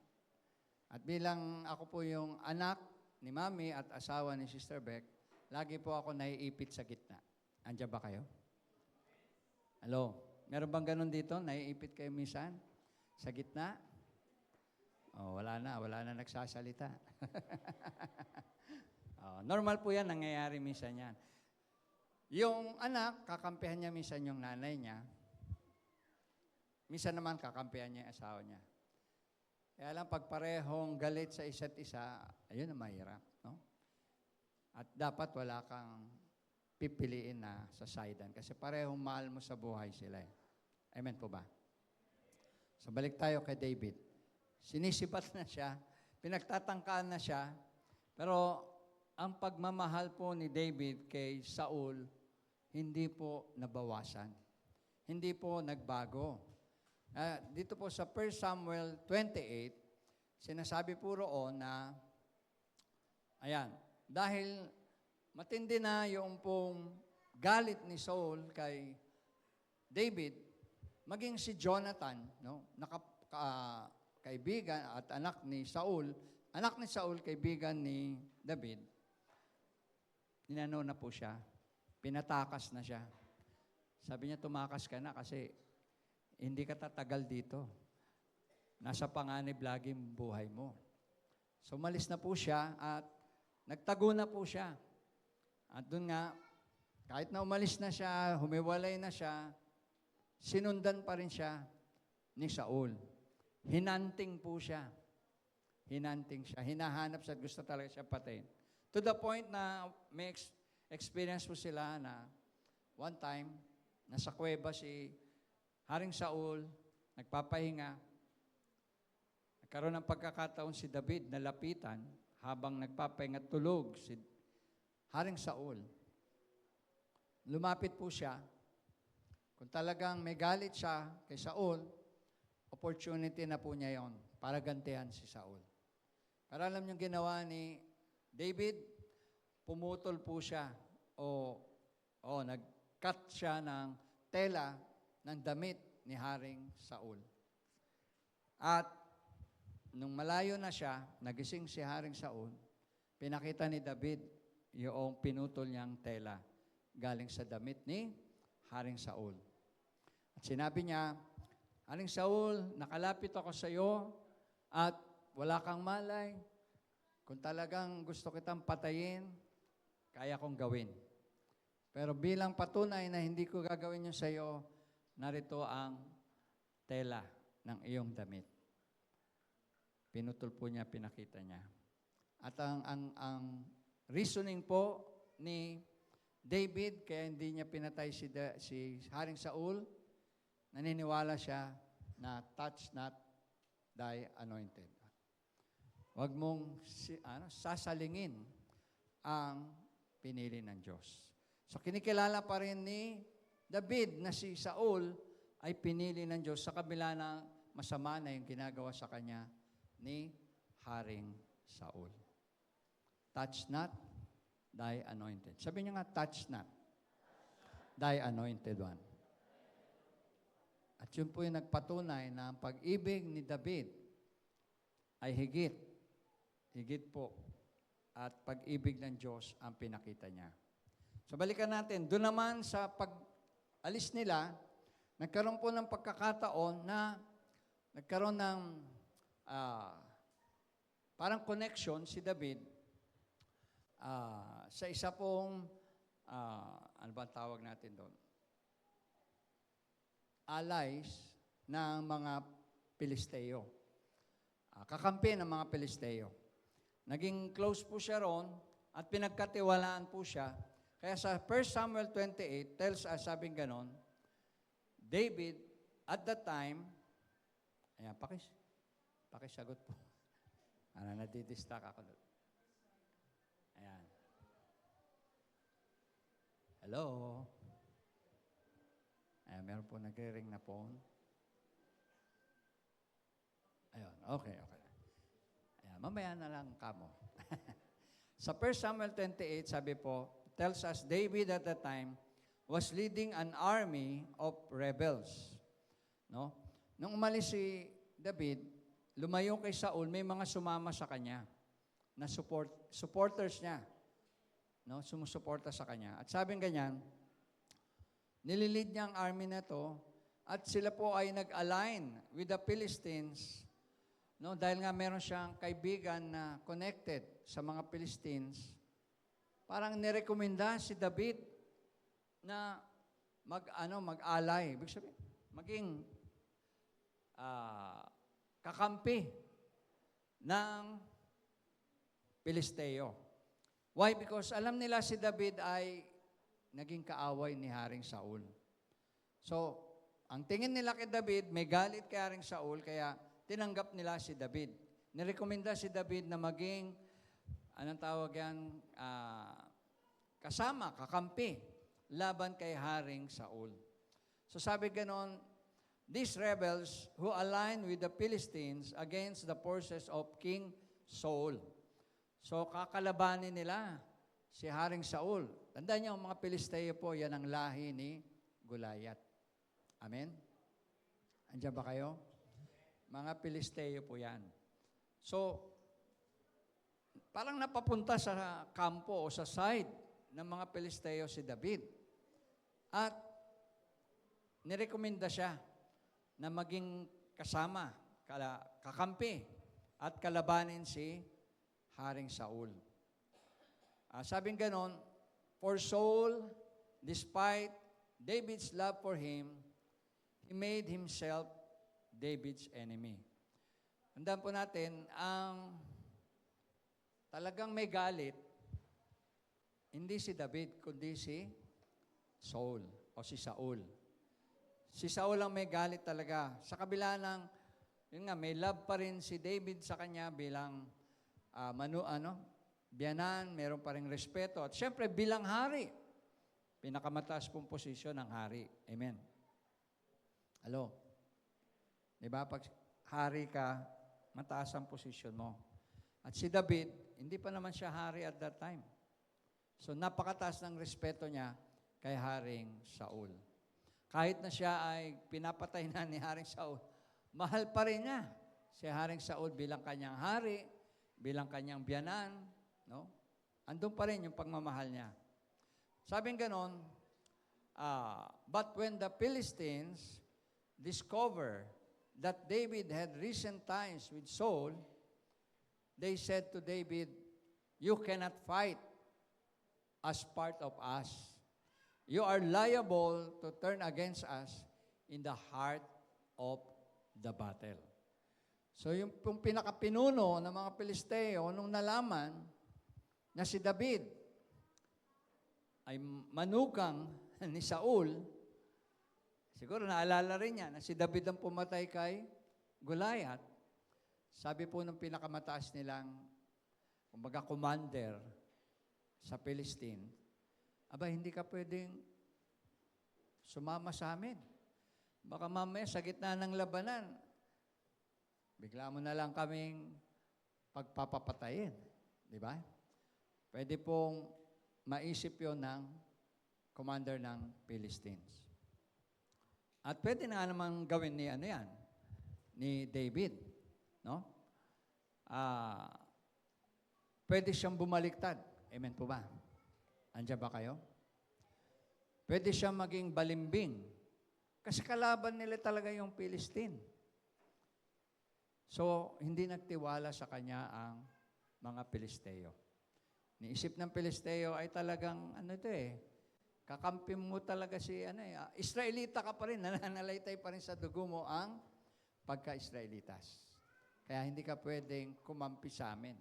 At bilang ako po yung anak ni Mami at asawa ni Sister Beck, lagi po ako naiipit sa gitna. Andiyan ba kayo? Hello? Meron bang ganun dito? Naiipit kayo minsan? Sa gitna? Oh, wala na nagsasalita. Oh, normal po yan, nangyayari minsan yan. Yung anak, kakampihan niya minsan yung nanay niya. Minsan naman kakampihan niya yung asawa niya. Kaya lang, pag parehong galit sa isa't isa, ayun ang mahirap. No? At dapat wala kang pipiliin na sa sidean kasi parehong mahal mo sa buhay sila. Amen po ba? So balik tayo kay David. Sinisipat na siya, pinagtatangkaan na siya, pero ang pagmamahal po ni David kay Saul, hindi po nabawasan. Hindi po nagbago. Dito po sa 1 Samuel 28, sinasabi po roon na, ayan, dahil matindi na yung pong galit ni Saul kay David, maging si Jonathan, no, kaibigan at anak ni Saul, kaibigan ni David, ninano na po siya, pinatakas na siya. Sabi niya, tumakas ka na kasi hindi ka tatagal dito. Nasa panganib lagi ang buhay mo. So, umalis na po siya at nagtago na po siya. At doon nga, kahit na umalis na siya, humiwalay na siya, sinundan pa rin siya ni Saul. Hinanting po siya. Hinanting siya. Hinahanap siya at gusto talaga siya patayin. To the point na may experience po sila na one time, nasa kuweba si Haring Saul, nagpapahinga. Nagkaroon ng pagkakataon si David na lapitan habang nagpapahinga tulog si Haring Saul. Lumapit po siya. Kung talagang may galit siya kay Saul, opportunity na po niya yon para gantihan si Saul. Para alam niyo ginawa ni David, pumutol po siya o nag-cut siya ng tela ng damit ni Haring Saul. At nung malayo na siya, nagising si Haring Saul, pinakita ni David yung pinutol niyang tela galing sa damit ni Haring Saul. At sinabi niya, Haring Saul, nakalapit ako sa iyo at wala kang malay. Kung talagang gusto kitang patayin, kaya kong gawin. Pero bilang patunay na hindi ko gagawin yun sa iyo, narito ang tela ng iyong damit. Pinutol po niya, pinakita niya. At ang reasoning po ni David, kaya hindi niya pinatay si Haring Saul, naniniwala siya na touch not thy anointed. Huwag mong sasalingin ang pinili ng Diyos. So kinikilala pa rin ni David na si Saul ay pinili ng Diyos sa kabila na masama na yung ginagawa sa kanya ni Haring Saul. Touch not thy anointed. Sabi niya nga, touch not thy anointed one. At yun po yung nagpatunay na ang pag-ibig ni David ay higit po. At pag-ibig ng Diyos ang pinakita niya. So balikan natin, doon naman sa pag-alis nila, nagkaroon po ng pagkakataon na nagkaroon ng parang connection si David sa isa pong, ano ba ang tawag natin doon? Allies ng mga Pilisteo. Kakampi ng mga Pilisteo. Naging close po siya ron at pinagkatiwalaan po siya. Kaya sa 1 Samuel 28 tells us, sabing ganon, David at that time, ayan, pakisagot po. Nadidistract ako doon. Ayan. Hello? Ayan, meron po nagre-ring na phone. Ayun, okay. Ayan, mamaya na lang kamo. Sa 1 Samuel 28, sabi po, tells us David at that time was leading an army of rebels. No? Nung umalis si David, lumayo kay Saul, may mga sumama sa kanya na supporters niya. No? Sumusuporta sa kanya. At sabing ganyan, nililid niya ang army na to At sila po ay nag-align with the Philistines, no? Dahil nga meron siyang kaibigan na connected sa mga Philistines, parang nirekomenda si David na mag-alay. Ibig sabihin, maging kakampi ng Pilisteo. Why? Because alam nila si David ay naging kaaway ni Haring Saul. So, ang tingin nila kay David, may galit kay Haring Saul, kaya tinanggap nila si David. Nirekomenda si David na maging, anong tawag yan, kasama, kakampi, laban kay Haring Saul. So sabi ganon, these rebels who aligned with the Philistines against the forces of King Saul. So kakalabanin nila si Haring Saul. Tandaan niyo, mga Pilisteo po, yan ang lahi ni Goliath. Amen? Andiyan ba kayo? Mga Pilisteo po yan. So, parang napapunta sa kampo o sa side ng mga Pilisteo si David. At nirekomenda siya na maging kasama, kakampi, at kalabanin si Haring Saul. Sabing ganon, for Saul, despite David's love for him, he made himself David's enemy. Tandaan po natin, ang talagang may galit, hindi si David, kundi si Saul o si Saul. Si Saul ang may galit talaga. Sa kabila ng, yun nga, may love pa rin si David sa kanya bilang biyanan, meron pa rin respeto. At syempre, bilang hari, pinakamataas pong posisyon ng hari. Amen. Hello? Diba? Pag hari ka, mataas ang posisyon mo. At si David, hindi pa naman siya hari at that time. So, napakataas ng respeto niya kay Haring Saul. Kahit na siya ay pinapatay na ni Haring Saul, mahal pa rin niya si Haring Saul bilang kanyang hari, bilang kanyang biyanan, no? Andun pa rin yung pagmamahal niya. Sabing ganon, but when the Philistines discover that David had recent ties with Saul, they said to David, "You cannot fight as part of us. You are liable to turn against us in the heart of the battle." So yung pinakapinuno ng mga Pilisteo, nung nalaman na si David ay manugang ni Saul, siguro naalala rin niya na si David ang pumatay kay Goliath. Sabi po ng pinakamataas nilang, kumbaga commander sa Philistine, aba, hindi ka pwedeng sumama sa amin. Baka mamaya sa gitna ng labanan, bigla mo na lang kaming pagpapapatayin. Di ba? Pwede pong maisip yon ng commander ng Philistines. At pwede na naman gawin ni David. No? Pwede siyang bumaliktad. Amen po ba? Andiyan ba kayo? Pwede siyang maging balimbing. Kasi kalaban nila talaga yung Philistine. So, hindi nagtiwala sa kanya ang mga Pilisteo. Niisip ng Pilisteo ay talagang, kakampi mo talaga Israelita ka pa rin, nananalaytay pa rin sa dugo mo ang pagka-Israelitas. Kaya hindi ka pwedeng kumampi sa amin.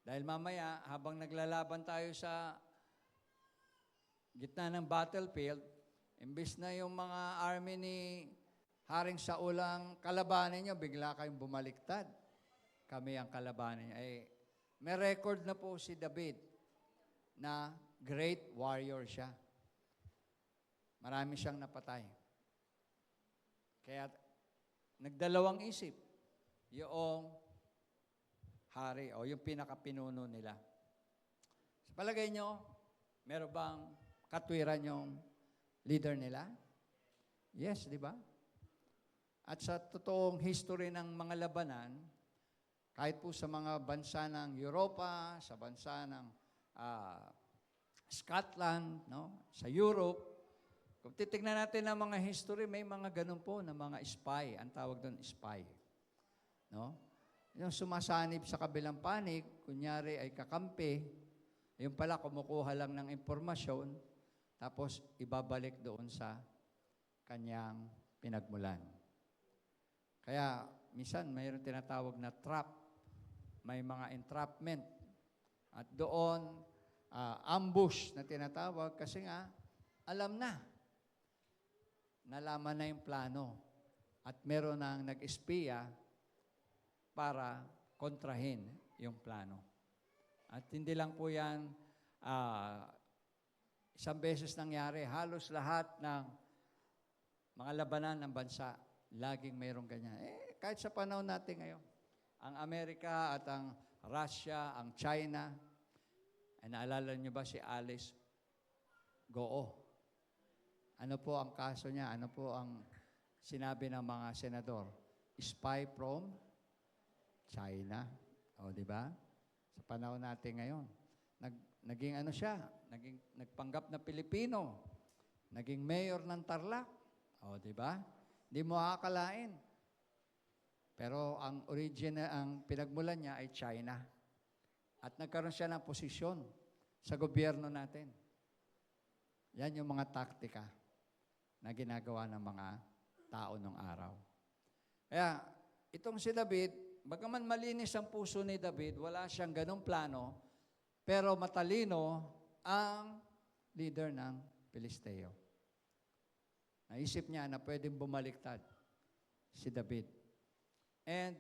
Dahil mamaya, habang naglalaban tayo sa gitna ng battlefield, imbis na yung mga army ni Haring Saul ang kalabanin nyo, bigla kayong bumaliktad. Kami ang kalabanin nyo. May record na po si David na great warrior siya. Marami siyang napatay. Kaya nagdalawang isip yung hari o yung pinakapinuno nila. Sa palagay nyo, meron bang katwiran yung leader nila? Yes, di ba? At sa totoong history ng mga labanan, kahit po sa mga bansa ng Europa, sa bansa ng Scotland, no? Sa Europe, Kung titignan natin ang mga history, may mga ganun po na mga spy. Ang tawag doon, spy. No? Yung sumasanib sa kabilang panig, kunyari ay kakampi, yung pala kumukuha lang ng impormasyon, tapos ibabalik doon sa kanyang pinagmulan. Kaya, minsan, mayroon tinatawag na trap. May mga entrapment. At doon, ambush na tinatawag kasi nga, alam na. Nalaman na yung plano. At meron nang nag-espiya para kontrahin yung plano. At hindi lang po yan isang beses nangyari. Halos lahat ng mga labanan ng bansa, laging mayroong ganyan. Kahit sa panahon natin ngayon, ang Amerika at ang Russia, ang China, naalala niyo ba si Alice Goo? Ano po ang kaso niya? Ano po ang sinabi ng mga senador? Spy from China. O, di ba? Sa panahon natin ngayon. Naging ano siya? Nagpanggap na Pilipino. Naging mayor ng Tarlac. O, di ba? Hindi mo akalain. Pero ang pinagmulan niya ay China. At nagkaroon siya ng posisyon sa gobyerno natin. Yan yung mga taktika na ginagawa ng mga tao nung araw. Kaya, itong si David, bagaman malinis ang puso ni David, wala siyang ganong plano, pero matalino ang leader ng Pilisteo. Naisip niya na pwedeng bumaliktad si David. And,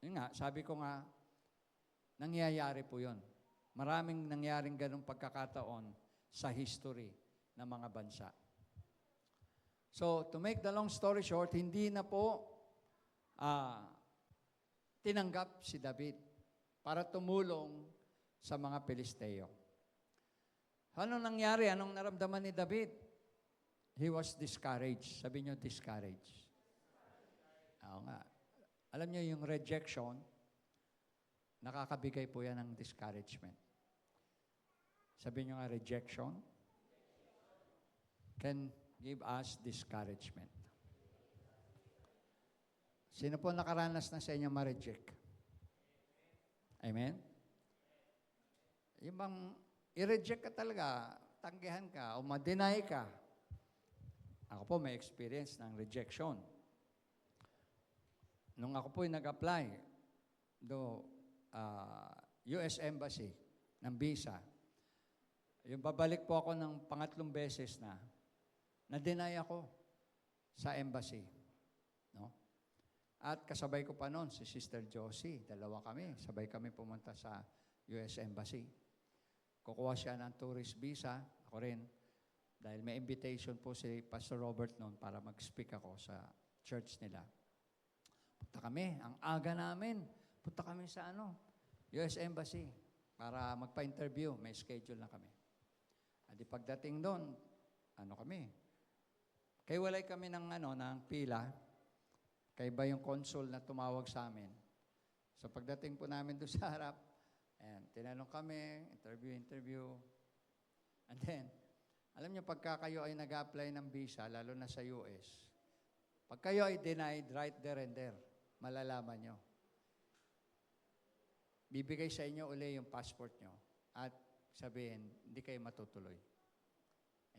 yun nga, sabi ko nga, nangyayari po yun. Maraming nangyaring ganong pagkakataon sa history ng mga bansa. So, to make the long story short, hindi na po tinanggap si David para tumulong sa mga Pilisteo. Ano nangyari? Anong naramdaman ni David? He was discouraged. Sabi niyo, discouraged. Oo nga. Alam niyo, yung rejection, nakakabigay po yan ng discouragement. Sabi niyo nga, rejection can give us discouragement. Sino po nakaranas na sa inyo ma-reject? Amen? Yung bang i-reject ka talaga, tanggihan ka, o ma-deny ka. Ako po may experience ng rejection. Nung ako po nag-apply do US Embassy ng visa, yung babalik po ako ng pangatlong beses na-deny ako sa embassy. No? At kasabay ko pa noon si Sister Josie. Dalawa kami. Sabay kami pumunta sa US Embassy. Kukuha siya ng tourist visa. Ako rin. Dahil may invitation po si Pastor Robert noon para mag-speak ako sa church nila. Punta kami. Ang aga namin. Punta kami sa US Embassy para magpa-interview. May schedule na kami. At di pagdating doon, kami. Kaya walay kami ng pila. Kaya ba yung consul na tumawag sa amin. So pagdating po namin doon sa harap, tinanong kami, interview. And then, alam niyo, pagka kayo ay nag-apply ng visa, lalo na sa US, pag kayo ay denied right there and there, malalaman nyo. Bibigay sa inyo uli yung passport nyo at sabihin, hindi kayo matutuloy.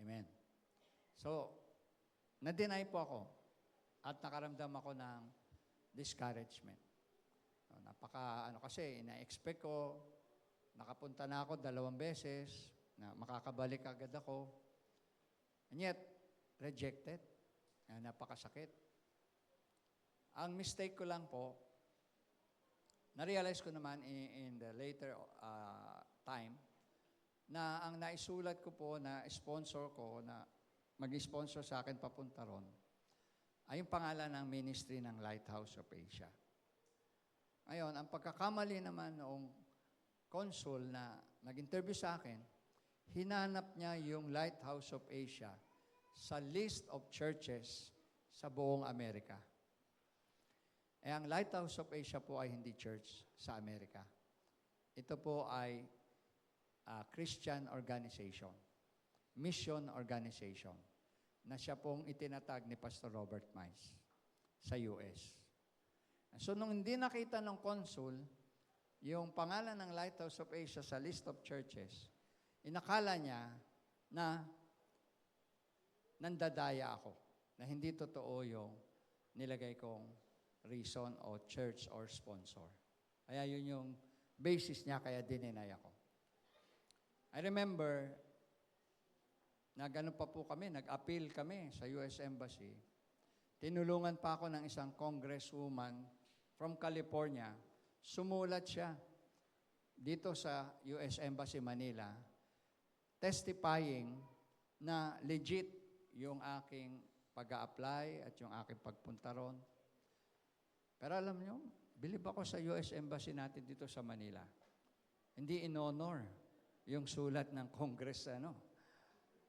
Amen. So, na-deny po ako at nakaramdam ako ng discouragement. Kasi ina-expect ko, nakapunta na ako 2 beses, na makakabalik agad ako. And yet, rejected. Napakasakit. Ang mistake ko lang po, na-realize ko naman in the later time, na ang naisulat ko po na sponsor ko, na mag-sponsor sa akin papunta ron, ay yung pangalan ng ministry ng Lighthouse of Asia. Ngayon, ang pagkakamali naman noong consul na nag-interview sa akin, hinanap niya yung Lighthouse of Asia sa list of churches sa buong Amerika. Ang Lighthouse of Asia po ay hindi church sa Amerika. Ito po ay Christian organization. mission organization na siya pong itinatag ni Pastor Robert Mice sa US. So, nung hindi nakita ng consul, yung pangalan ng Lighthouse of Asia sa list of churches, inakala niya na nandadaya ako, na hindi totoo yung nilagay kong reason o church or sponsor. Kaya yun yung basis niya, kaya dininay ako. I remember, nag-ano pa po kami, nag-appeal kami sa US Embassy. Tinulungan pa ako ng isang congresswoman from California. Sumulat siya dito sa US Embassy Manila, testifying na legit yung aking pag-a-apply at yung aking pagpunta ron. Pero alam nyo, bilib ako sa US Embassy natin dito sa Manila. Hindi in-honor yung sulat ng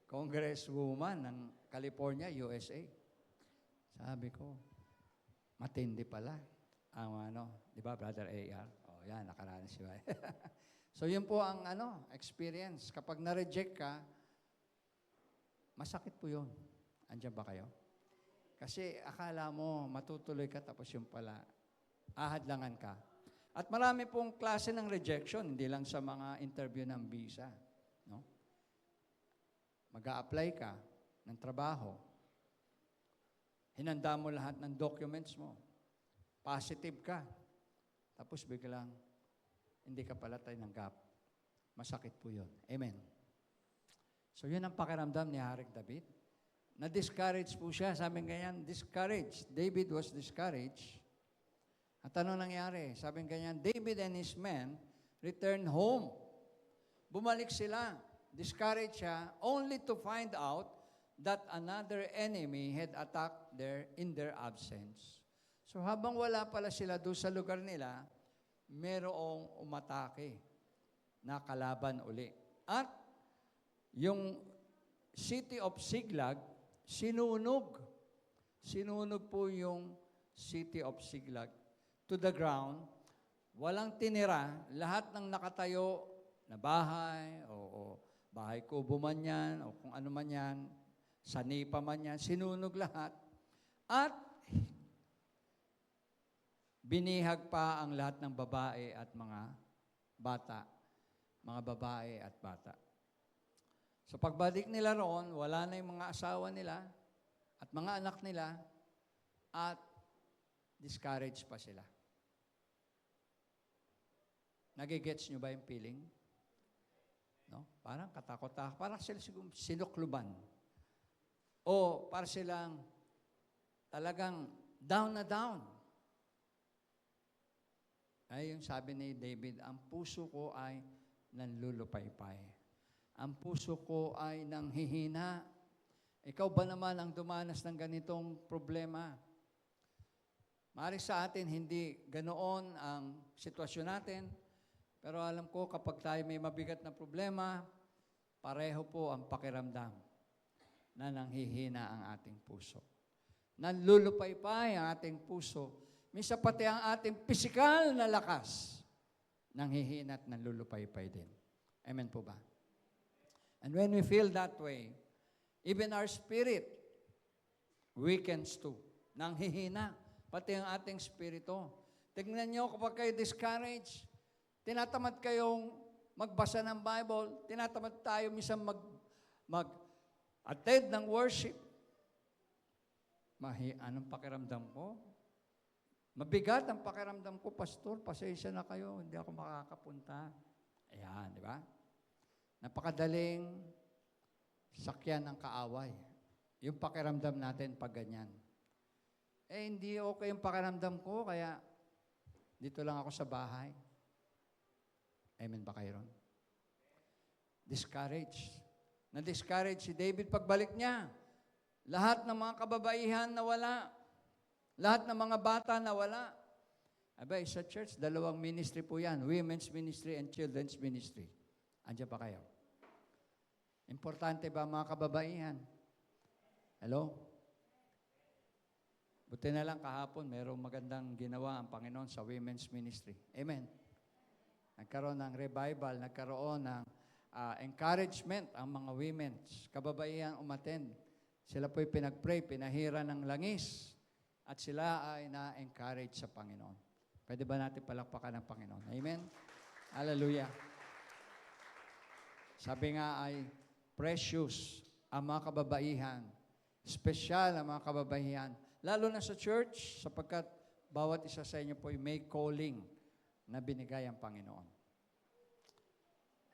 Congresswoman ng California, USA. Sabi ko, matindi pala ang di ba, Brother A.R.? Oh, yan, nakaranas siya. So, yun po ang experience. Kapag na-reject ka, masakit po yun. Andiyan ba kayo? Kasi akala mo, matutuloy ka, tapos yung pala, ahadlangan ka. At marami pong klase ng rejection, hindi lang sa mga interview ng visa. No? Mag-a-apply ka ng trabaho. Hinanda mo lahat ng documents mo. Positive ka. Tapos biglang, hindi ka pala tinanggap. Masakit po yun. Amen. So yun ang pakiramdam ni Haring David. Na-discourage po siya. Sabi ganyan, discouraged. David was discouraged. At ano nangyari? Sabi ganyan, David and his men returned home. Bumalik sila. Discouraged siya only to find out that another enemy had attacked in their absence. So habang wala pala sila doon sa lugar nila, merong umatake na kalaban uli. At yung city of Siglag, sinunog. Sinunog po yung city of Siglag to the ground. Walang tinira. Lahat ng nakatayo na bahay, o bahay kubo man yan, o kung ano man yan, sanipa man yan, sinunog lahat. At binihag pa ang lahat ng babae at mga bata. Mga babae at bata. So pagbalik nila roon, wala na yung mga asawa nila at mga anak nila at discouraged pa sila. Nagigets nyo ba yung feeling? No? Parang katakot-takot. Parang sila sinukluban. O parang silang talagang down na down. Ay, yung sabi ni David, ang puso ko ay nanlulupaypay. Ang puso ko ay nanghihina. Ikaw ba naman ang dumanas ng ganitong problema? Maaari sa atin, hindi ganoon ang sitwasyon natin, pero alam ko kapag tayo may mabigat na problema, pareho po ang pakiramdam na nanghihina ang ating puso. Nanlulupaypay ang ating puso. Minsan pati ang ating pisikal na lakas nanghihina at nanlulupaypay din. Amen po ba? And when we feel that way, even our spirit weakens too. Nanghihina, pati ang ating spirito. Tingnan nyo kapag kayo discouraged, tinatamad kayong magbasa ng Bible, tinatamad tayo minsan mag-attend ng worship. Anong pakiramdam ko? Mabigat ang pakiramdam ko, Pastor, pasensya na kayo, hindi ako makakapunta. Ayan, di ba? Napakadaling sakyan ng kaaway. Yung pakiramdam natin pag ganyan. Hindi okay yung pakiramdam ko, kaya dito lang ako sa bahay. Amen ba kayo ron? Discouraged. Na-discourage si David pagbalik niya. Lahat ng mga kababaihan na wala. Lahat ng mga bata na wala. Abay, sa church, dalawang ministry po yan. Women's ministry and children's ministry. Andiyan pa kayo? Importante ba mga kababaihan? Hello? Buti na lang kahapon, mayroong magandang ginawa ang Panginoon sa women's ministry. Amen. Nagkaroon ng revival, nagkaroon ng encouragement ang mga women, kababaihan umattend. Sila po'y pinag-pray, pinahira ng langis, at sila ay na-encourage sa Panginoon. Pwede ba natin palakpakan ng Panginoon? Amen? Hallelujah. Sabi nga ay, precious ang mga kababaihan, special ang mga kababaihan, lalo na sa church, sapagkat bawat isa sa inyo po'y may calling na binigay ang Panginoon.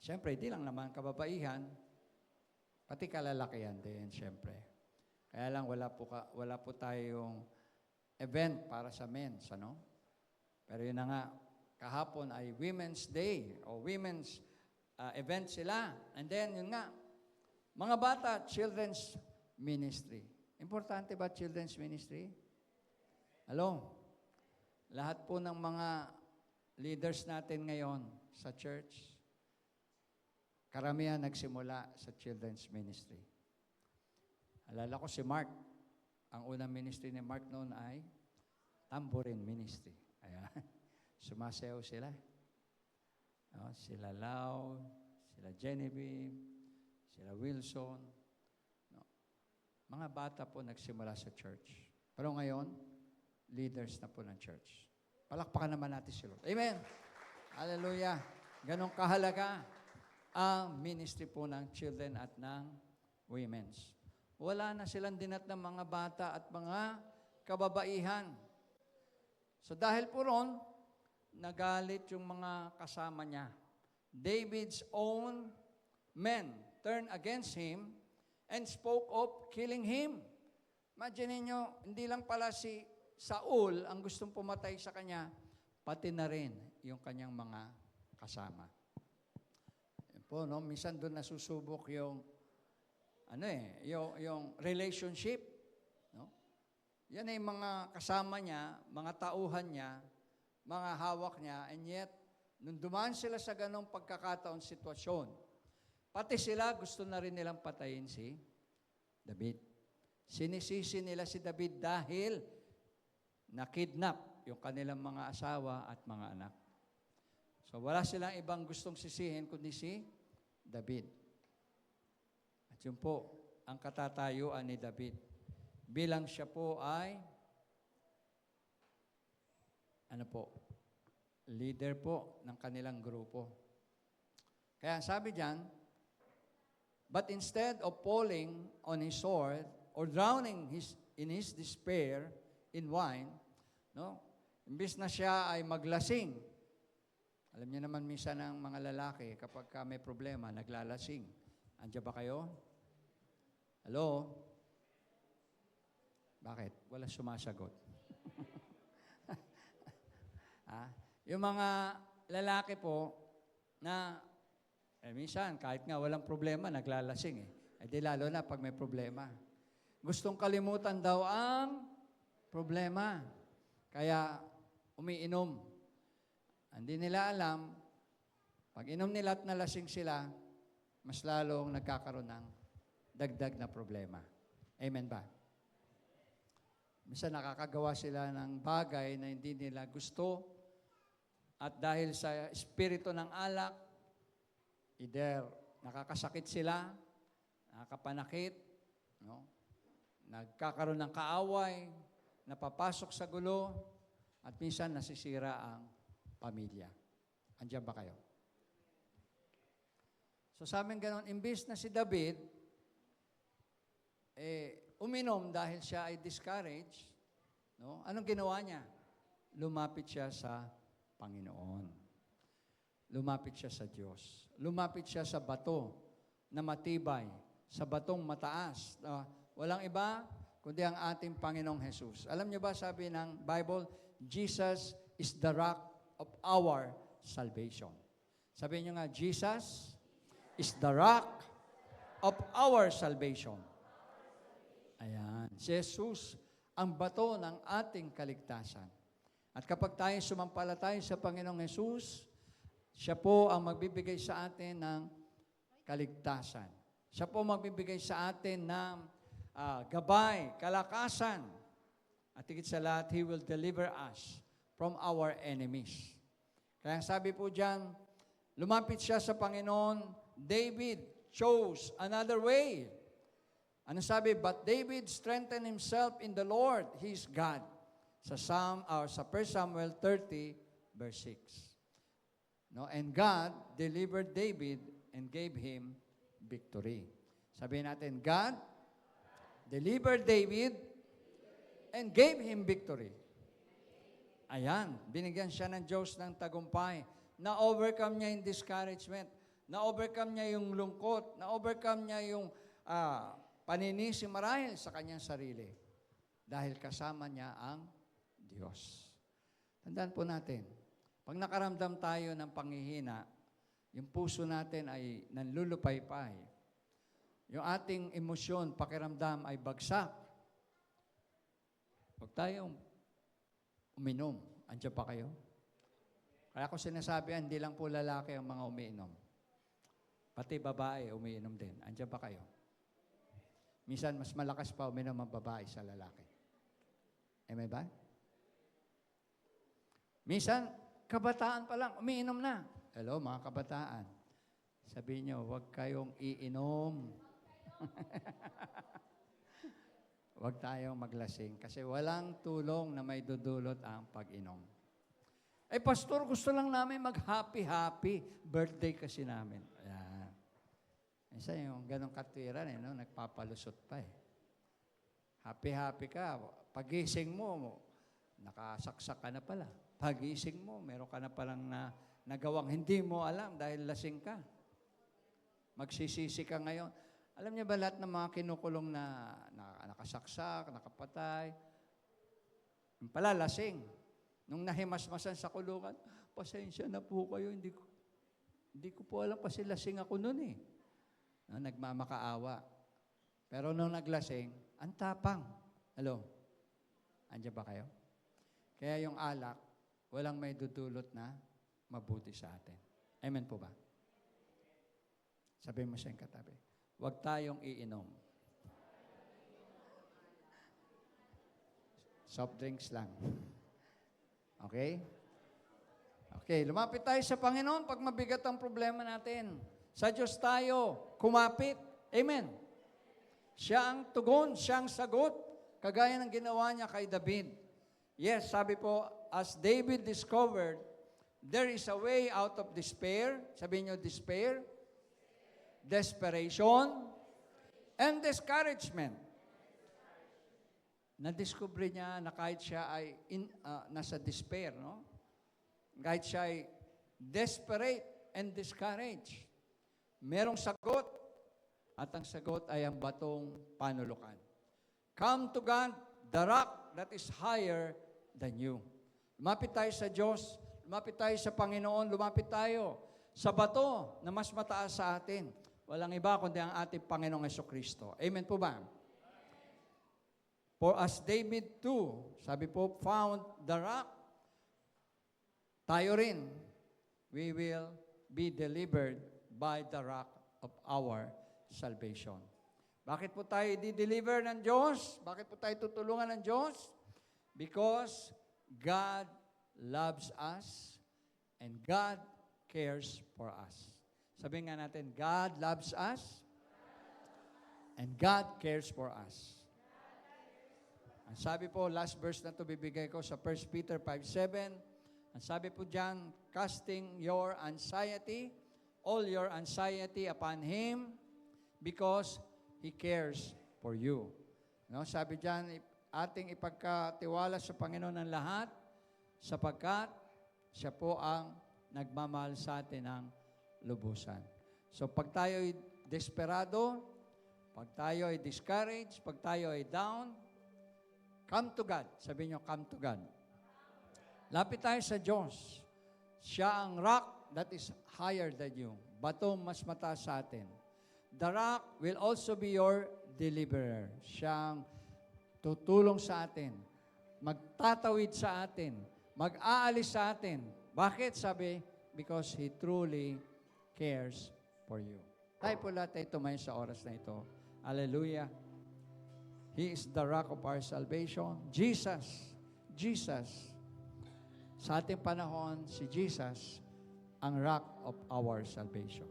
Siyempre, di lang naman kababaihan, pati kalalakihan din, siyempre. Kaya lang wala po tayong event para sa men's, ano? Pero yun na nga, kahapon ay Women's Day o Women's event sila. And then, yun nga, mga bata, children's ministry. Importante ba children's ministry? Hello? Lahat po ng mga leaders natin ngayon sa church, karamihan nagsimula sa children's ministry. Alala ko si Mark. Ang unang ministry ni Mark noon ay tambourine ministry. Ayan. Sumasayaw sila. No, sila Lau, sila Genevieve, sila Wilson. No. Mga bata po nagsimula sa church. Pero ngayon, leaders na po ng church. Palakpakan naman natin si Lord. Amen. Hallelujah. Ganong kahalaga ang ministry po ng children at ng women's. Wala na silang dinat ng mga bata at mga kababaihan. So dahil po ron, nagalit yung mga kasama niya. David's own men turned against him and spoke of killing him. Imagine niyo, hindi lang pala si Saul ang gustong pumatay sa kanya, pati na rin yung kanyang mga kasama. Yan po, no? Minsan doon nasusubok yung yung relationship, no? Yan ay mga kasama niya, mga tauhan niya, mga hawak niya, and yet, nung dumaan sila sa ganong pagkakataon, sitwasyon, pati sila gusto na rin nilang patayin si David. Sinisisi nila si David dahil nakidnap yung kanilang mga asawa at mga anak. So wala silang ibang gustong sisihin kundi si David. Yun po, ang katatayuan ni David. Bilang siya po ay, leader po ng kanilang grupo. Kaya sabi diyan, but instead of falling on his sword or drowning in his despair in wine, no? Imbis na siya ay maglasing. Alam niyo naman minsan ng mga lalaki, kapag may problema, naglalasing. Andiyan ba kayo? Hello? Bakit? Wala sumasagot. Yung mga lalaki po na, minsan, kahit nga walang problema, naglalasing eh. Di lalo na pag may problema. Gustong kalimutan daw ang problema. Kaya, umiinom. Hindi nila alam, pag inom nila at nalasing sila, mas lalong nagkakaroon ng dagdag na problema. Amen ba? Minsan nakakagawa sila ng bagay na hindi nila gusto at dahil sa espiritu ng alak, either nakakasakit sila, nakakapanakit, no? Nagkakaroon ng kaaway, napapasok sa gulo, at minsan nasisira ang pamilya. Andiyan ba kayo? So sa amin ganon, imbis na si David, uminom dahil siya ay discouraged, no? Anong ginawa niya? Lumapit siya sa Panginoon. Lumapit siya sa Diyos. Lumapit siya sa bato na matibay, sa batong mataas. Walang iba, kundi ang ating Panginoong Jesus. Alam niyo ba, sabi ng Bible, Jesus is the rock of our salvation. Sabi niyo nga, Jesus is the rock of our salvation. Ayan. Si Jesus, ang bato ng ating kaligtasan. At kapag tayo sumampalataya sa Panginoong Jesus, siya po ang magbibigay sa atin ng kaligtasan. Siya po magbibigay sa atin ng gabay, kalakasan. At higit sa lahat, He will deliver us from our enemies. Kaya sabi po dyan, lumapit siya sa Panginoon David chose another way. Ano sabi? But David strengthened himself in the Lord, his God. Sa 1 Samuel 30, verse 6. No? And God delivered David and gave him victory. Sabihin natin, God delivered David and gave him victory. Ayan, binigyan siya ng Diyos ng tagumpay. Na-overcome niya yung discouragement. Na-overcome niya yung lungkot. Na-overcome niya yung paninisi marahil sa kanyang sarili. Dahil kasama niya ang Diyos. Tandaan po natin, pag nakaramdam tayo ng panghihina, yung puso natin ay nanlulupaypay. Yung ating emosyon, pakiramdam ay bagsak. Huwag tayong uminom. Andiyan pa kayo? Kaya ko sinasabi, hindi lang po lalaki ang mga umiinom. Pati babae, umiinom din. Andiyan pa kayo? Minsan, mas malakas pa uminom ang babae sa lalaki. Amen ba? Minsan, kabataan pa lang, umiinom na. Hello, mga kabataan. Sabihin nyo, huwag kayong iinom. Huwag tayong maglasing kasi walang tulong na may dudulot ang pag-inom. Eh, pastor, gusto lang namin mag-happy-happy. Birthday kasi namin. Ayan. Isa yung ganong katwiran, no? Nagpapalusot pa eh. Happy-happy ka. Pagising mo, nakasaksak ka na pala. Pagising mo, meron ka na palang nagawang hindi mo alam dahil lasing ka. Magsisisi ka ngayon. Alam niyo ba lahat ng mga kinukulong na nakasaksak, nakapatay, yung pala lasing. Nung nahimasmasan sa kulungan, pasensya na po kayo, hindi ko po alam kasi lasing ako noon eh. No, nagmamakaawa. Pero nung naglasing, ang tapang. Hello? Andiyan ba kayo? Kaya yung alak, walang may dudulot na mabuti sa atin. Amen po ba? Sabihin mo sa katabi, huwag tayong iinom. Soft drinks lang. Okay? Okay, lumapit tayo sa Panginoon pag mabigat ang problema natin. Sa Diyos tayo kumapit. Amen. Siya ang tugon, siya ang sagot, kagaya ng ginawa niya kay David. Yes, sabi po, as David discovered, there is a way out of despair. Sabihin niyo, despair, desperation, and discouragement. Na-discover niya na kahit siya ay nasa despair, no? Kahit siya ay desperate and discouraged, merong sagot, at ang sagot ay ang batong panulukan. Come to God, the rock that is higher than you. Lumapit tayo sa Diyos, lumapit tayo sa Panginoon, lumapit tayo sa bato na mas mataas sa atin. Walang iba kundi ang ating Panginoong Jesucristo. Amen po ba? For as David too, sabi po, found the rock, tayo rin, we will be delivered by the rock of our salvation. Bakit po tayo di-deliver ng Diyos? Bakit po tayo tutulungan ng Diyos? Because God loves us and God cares for us. Sabihin nga natin, God loves us and God cares for us. Ang sabi po, last verse na ito bibigay ko sa 1 Peter 5:7. Ang sabi po dyan, casting your anxiety, all your anxiety upon Him because He cares for you. No, sabi dyan, ating ipagkatiwala sa Panginoon ng lahat sapagkat Siya po ang nagmamahal sa atin ng lubusan. So pag tayo ay desperado, pag tayo ay discouraged, pag tayo ay down, come to God. Sabihin nyo, come to God. Lapit tayo sa Diyos. Siya ang rock that is higher than you. Bato mas mataas sa atin. The rock will also be your deliverer. Siya ang tutulong sa atin. Magtatawid sa atin. Mag-aalis sa atin. Bakit? Sabi, because He truly cares for you. Tayo po lahat ay tumayo sa oras na ito. Hallelujah. He is the rock of our salvation. Jesus. Sa ating panahon, si Jesus, ang rock of our salvation.